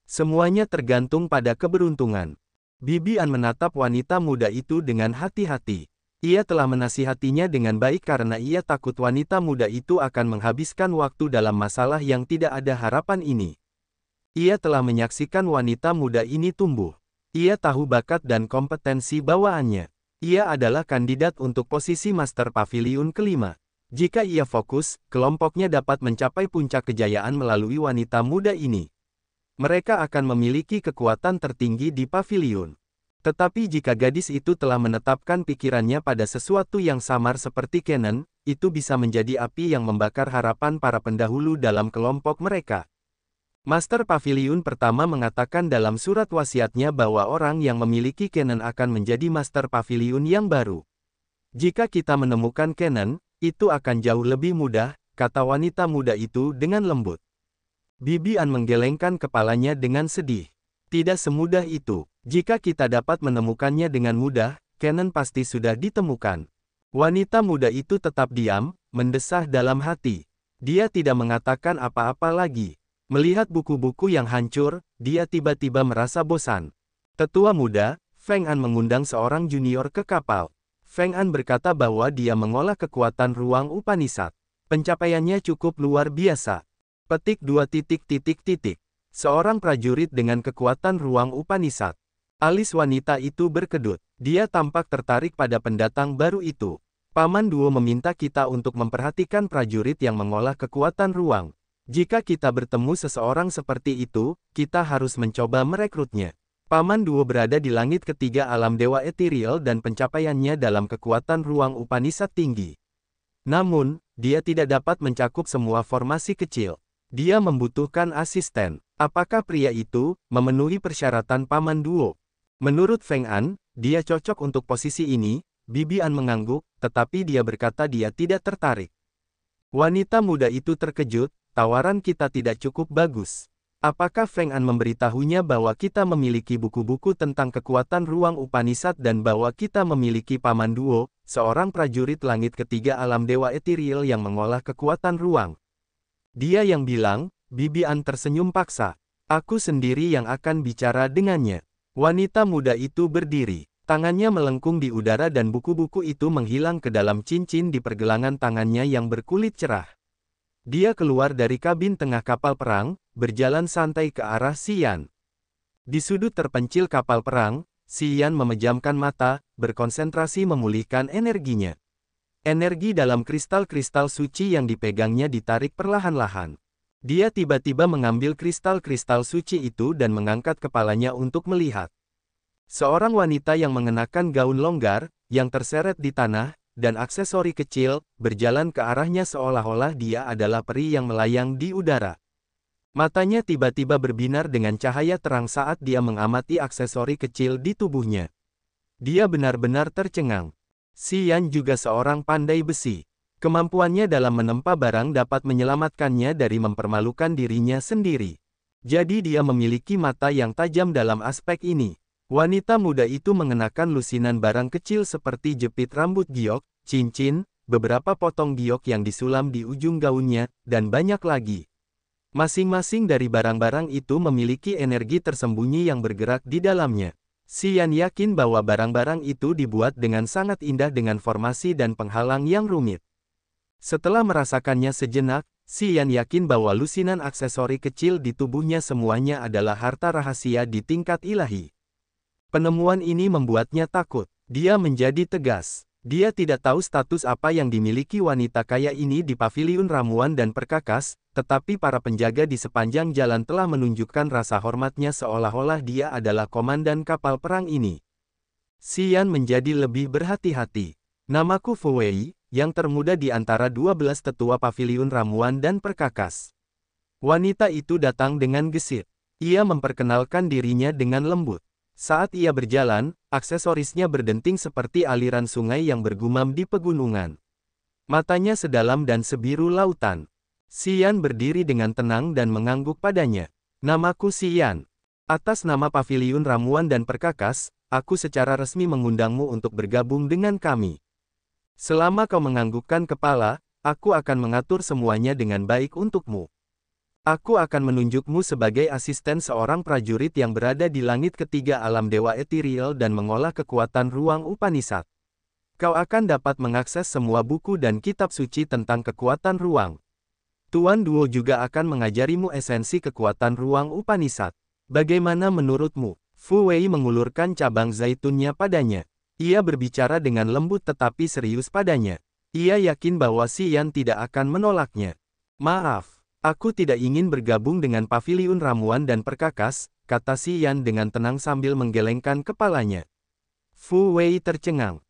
Semuanya tergantung pada keberuntungan. Bibi An menatap wanita muda itu dengan hati-hati. Ia telah menasihatinya dengan baik karena ia takut wanita muda itu akan menghabiskan waktu dalam masalah yang tidak ada harapan ini. Ia telah menyaksikan wanita muda ini tumbuh. Ia tahu bakat dan kompetensi bawaannya. Ia adalah kandidat untuk posisi Master Paviliun kelima. Jika ia fokus, kelompoknya dapat mencapai puncak kejayaan melalui wanita muda ini. Mereka akan memiliki kekuatan tertinggi di paviliun. Tetapi jika gadis itu telah menetapkan pikirannya pada sesuatu yang samar seperti Kennen, itu bisa menjadi api yang membakar harapan para pendahulu dalam kelompok mereka. Master Paviliun pertama mengatakan dalam surat wasiatnya bahwa orang yang memiliki Kennen akan menjadi Master Paviliun yang baru. Jika kita menemukan Kennen, itu akan jauh lebih mudah, kata wanita muda itu dengan lembut. Bibi An menggelengkan kepalanya dengan sedih. Tidak semudah itu. Jika kita dapat menemukannya dengan mudah, Kennen pasti sudah ditemukan. Wanita muda itu tetap diam, mendesah dalam hati. Dia tidak mengatakan apa-apa lagi. Melihat buku-buku yang hancur, dia tiba-tiba merasa bosan. Tetua muda, Feng An mengundang seorang junior ke kapal. Feng An berkata bahwa dia mengolah kekuatan ruang Upanishad. Pencapaiannya cukup luar biasa. Petik 2. Seorang prajurit dengan kekuatan ruang Upanishad. Alis wanita itu berkedut. Dia tampak tertarik pada pendatang baru itu. Paman Duo meminta kita untuk memperhatikan prajurit yang mengolah kekuatan ruang. Jika kita bertemu seseorang seperti itu, kita harus mencoba merekrutnya. Paman Duo berada di langit ketiga alam dewa ethereal dan pencapaiannya dalam kekuatan ruang Upanishad tinggi. Namun, dia tidak dapat mencakup semua formasi kecil. Dia membutuhkan asisten. Apakah pria itu memenuhi persyaratan Paman Duo? Menurut Feng An, dia cocok untuk posisi ini. Bibi An mengangguk, tetapi dia berkata dia tidak tertarik. Wanita muda itu terkejut. Tawaran kita tidak cukup bagus. Apakah Feng An memberitahunya bahwa kita memiliki buku-buku tentang kekuatan ruang Upanishad dan bahwa kita memiliki Paman Duo, seorang prajurit langit ketiga alam dewa ethereal yang mengolah kekuatan ruang? Dia yang bilang. Bibi An tersenyum paksa. Aku sendiri yang akan bicara dengannya. Wanita muda itu berdiri. Tangannya melengkung di udara dan buku-buku itu menghilang ke dalam cincin di pergelangan tangannya yang berkulit cerah. Dia keluar dari kabin tengah kapal perang, berjalan santai ke arah Xian. Di sudut terpencil kapal perang, Xian memejamkan mata, berkonsentrasi memulihkan energinya. Energi dalam kristal-kristal suci yang dipegangnya ditarik perlahan-lahan. Dia tiba-tiba mengambil kristal-kristal suci itu dan mengangkat kepalanya untuk melihat. Seorang wanita yang mengenakan gaun longgar, yang terseret di tanah, dan aksesori kecil, berjalan ke arahnya seolah-olah dia adalah peri yang melayang di udara. Matanya tiba-tiba berbinar dengan cahaya terang saat dia mengamati aksesori kecil di tubuhnya. Dia benar-benar tercengang. Xian juga seorang pandai besi. Kemampuannya dalam menempa barang dapat menyelamatkannya dari mempermalukan dirinya sendiri. Jadi dia memiliki mata yang tajam dalam aspek ini. Wanita muda itu mengenakan lusinan barang kecil seperti jepit rambut giok, cincin, beberapa potong giok yang disulam di ujung gaunnya, dan banyak lagi. Masing-masing dari barang-barang itu memiliki energi tersembunyi yang bergerak di dalamnya. Xian yakin bahwa barang-barang itu dibuat dengan sangat indah dengan formasi dan penghalang yang rumit. Setelah merasakannya sejenak, Xian yakin bahwa lusinan aksesori kecil di tubuhnya semuanya adalah harta rahasia di tingkat ilahi. Penemuan ini membuatnya takut. Dia menjadi tegas. Dia tidak tahu status apa yang dimiliki wanita kaya ini di paviliun ramuan dan perkakas, tetapi para penjaga di sepanjang jalan telah menunjukkan rasa hormatnya seolah-olah dia adalah komandan kapal perang ini. Xian menjadi lebih berhati-hati. Namaku Fu Wei, yang termuda di antara 12 tetua paviliun ramuan dan perkakas. Wanita itu datang dengan gesit. Ia memperkenalkan dirinya dengan lembut. Saat ia berjalan, aksesorisnya berdenting seperti aliran sungai yang bergumam di pegunungan. Matanya sedalam dan sebiru lautan. Xian berdiri dengan tenang dan mengangguk padanya. Namaku Xian. Atas nama Paviliun Ramuan dan Perkakas, aku secara resmi mengundangmu untuk bergabung dengan kami. Selama kau menganggukkan kepala, aku akan mengatur semuanya dengan baik untukmu. Aku akan menunjukmu sebagai asisten seorang prajurit yang berada di langit ketiga alam dewa ethereal dan mengolah kekuatan ruang Upanishad. Kau akan dapat mengakses semua buku dan kitab suci tentang kekuatan ruang. Tuan Duo juga akan mengajarimu esensi kekuatan ruang Upanishad. Bagaimana menurutmu? Fu Wei mengulurkan cabang zaitunnya padanya. Ia berbicara dengan lembut tetapi serius padanya. Ia yakin bahwa Xian tidak akan menolaknya. Maaf. Aku tidak ingin bergabung dengan Paviliun Ramuan dan Perkakas, kata Xian dengan tenang sambil menggelengkan kepalanya. Fu Wei tercengang.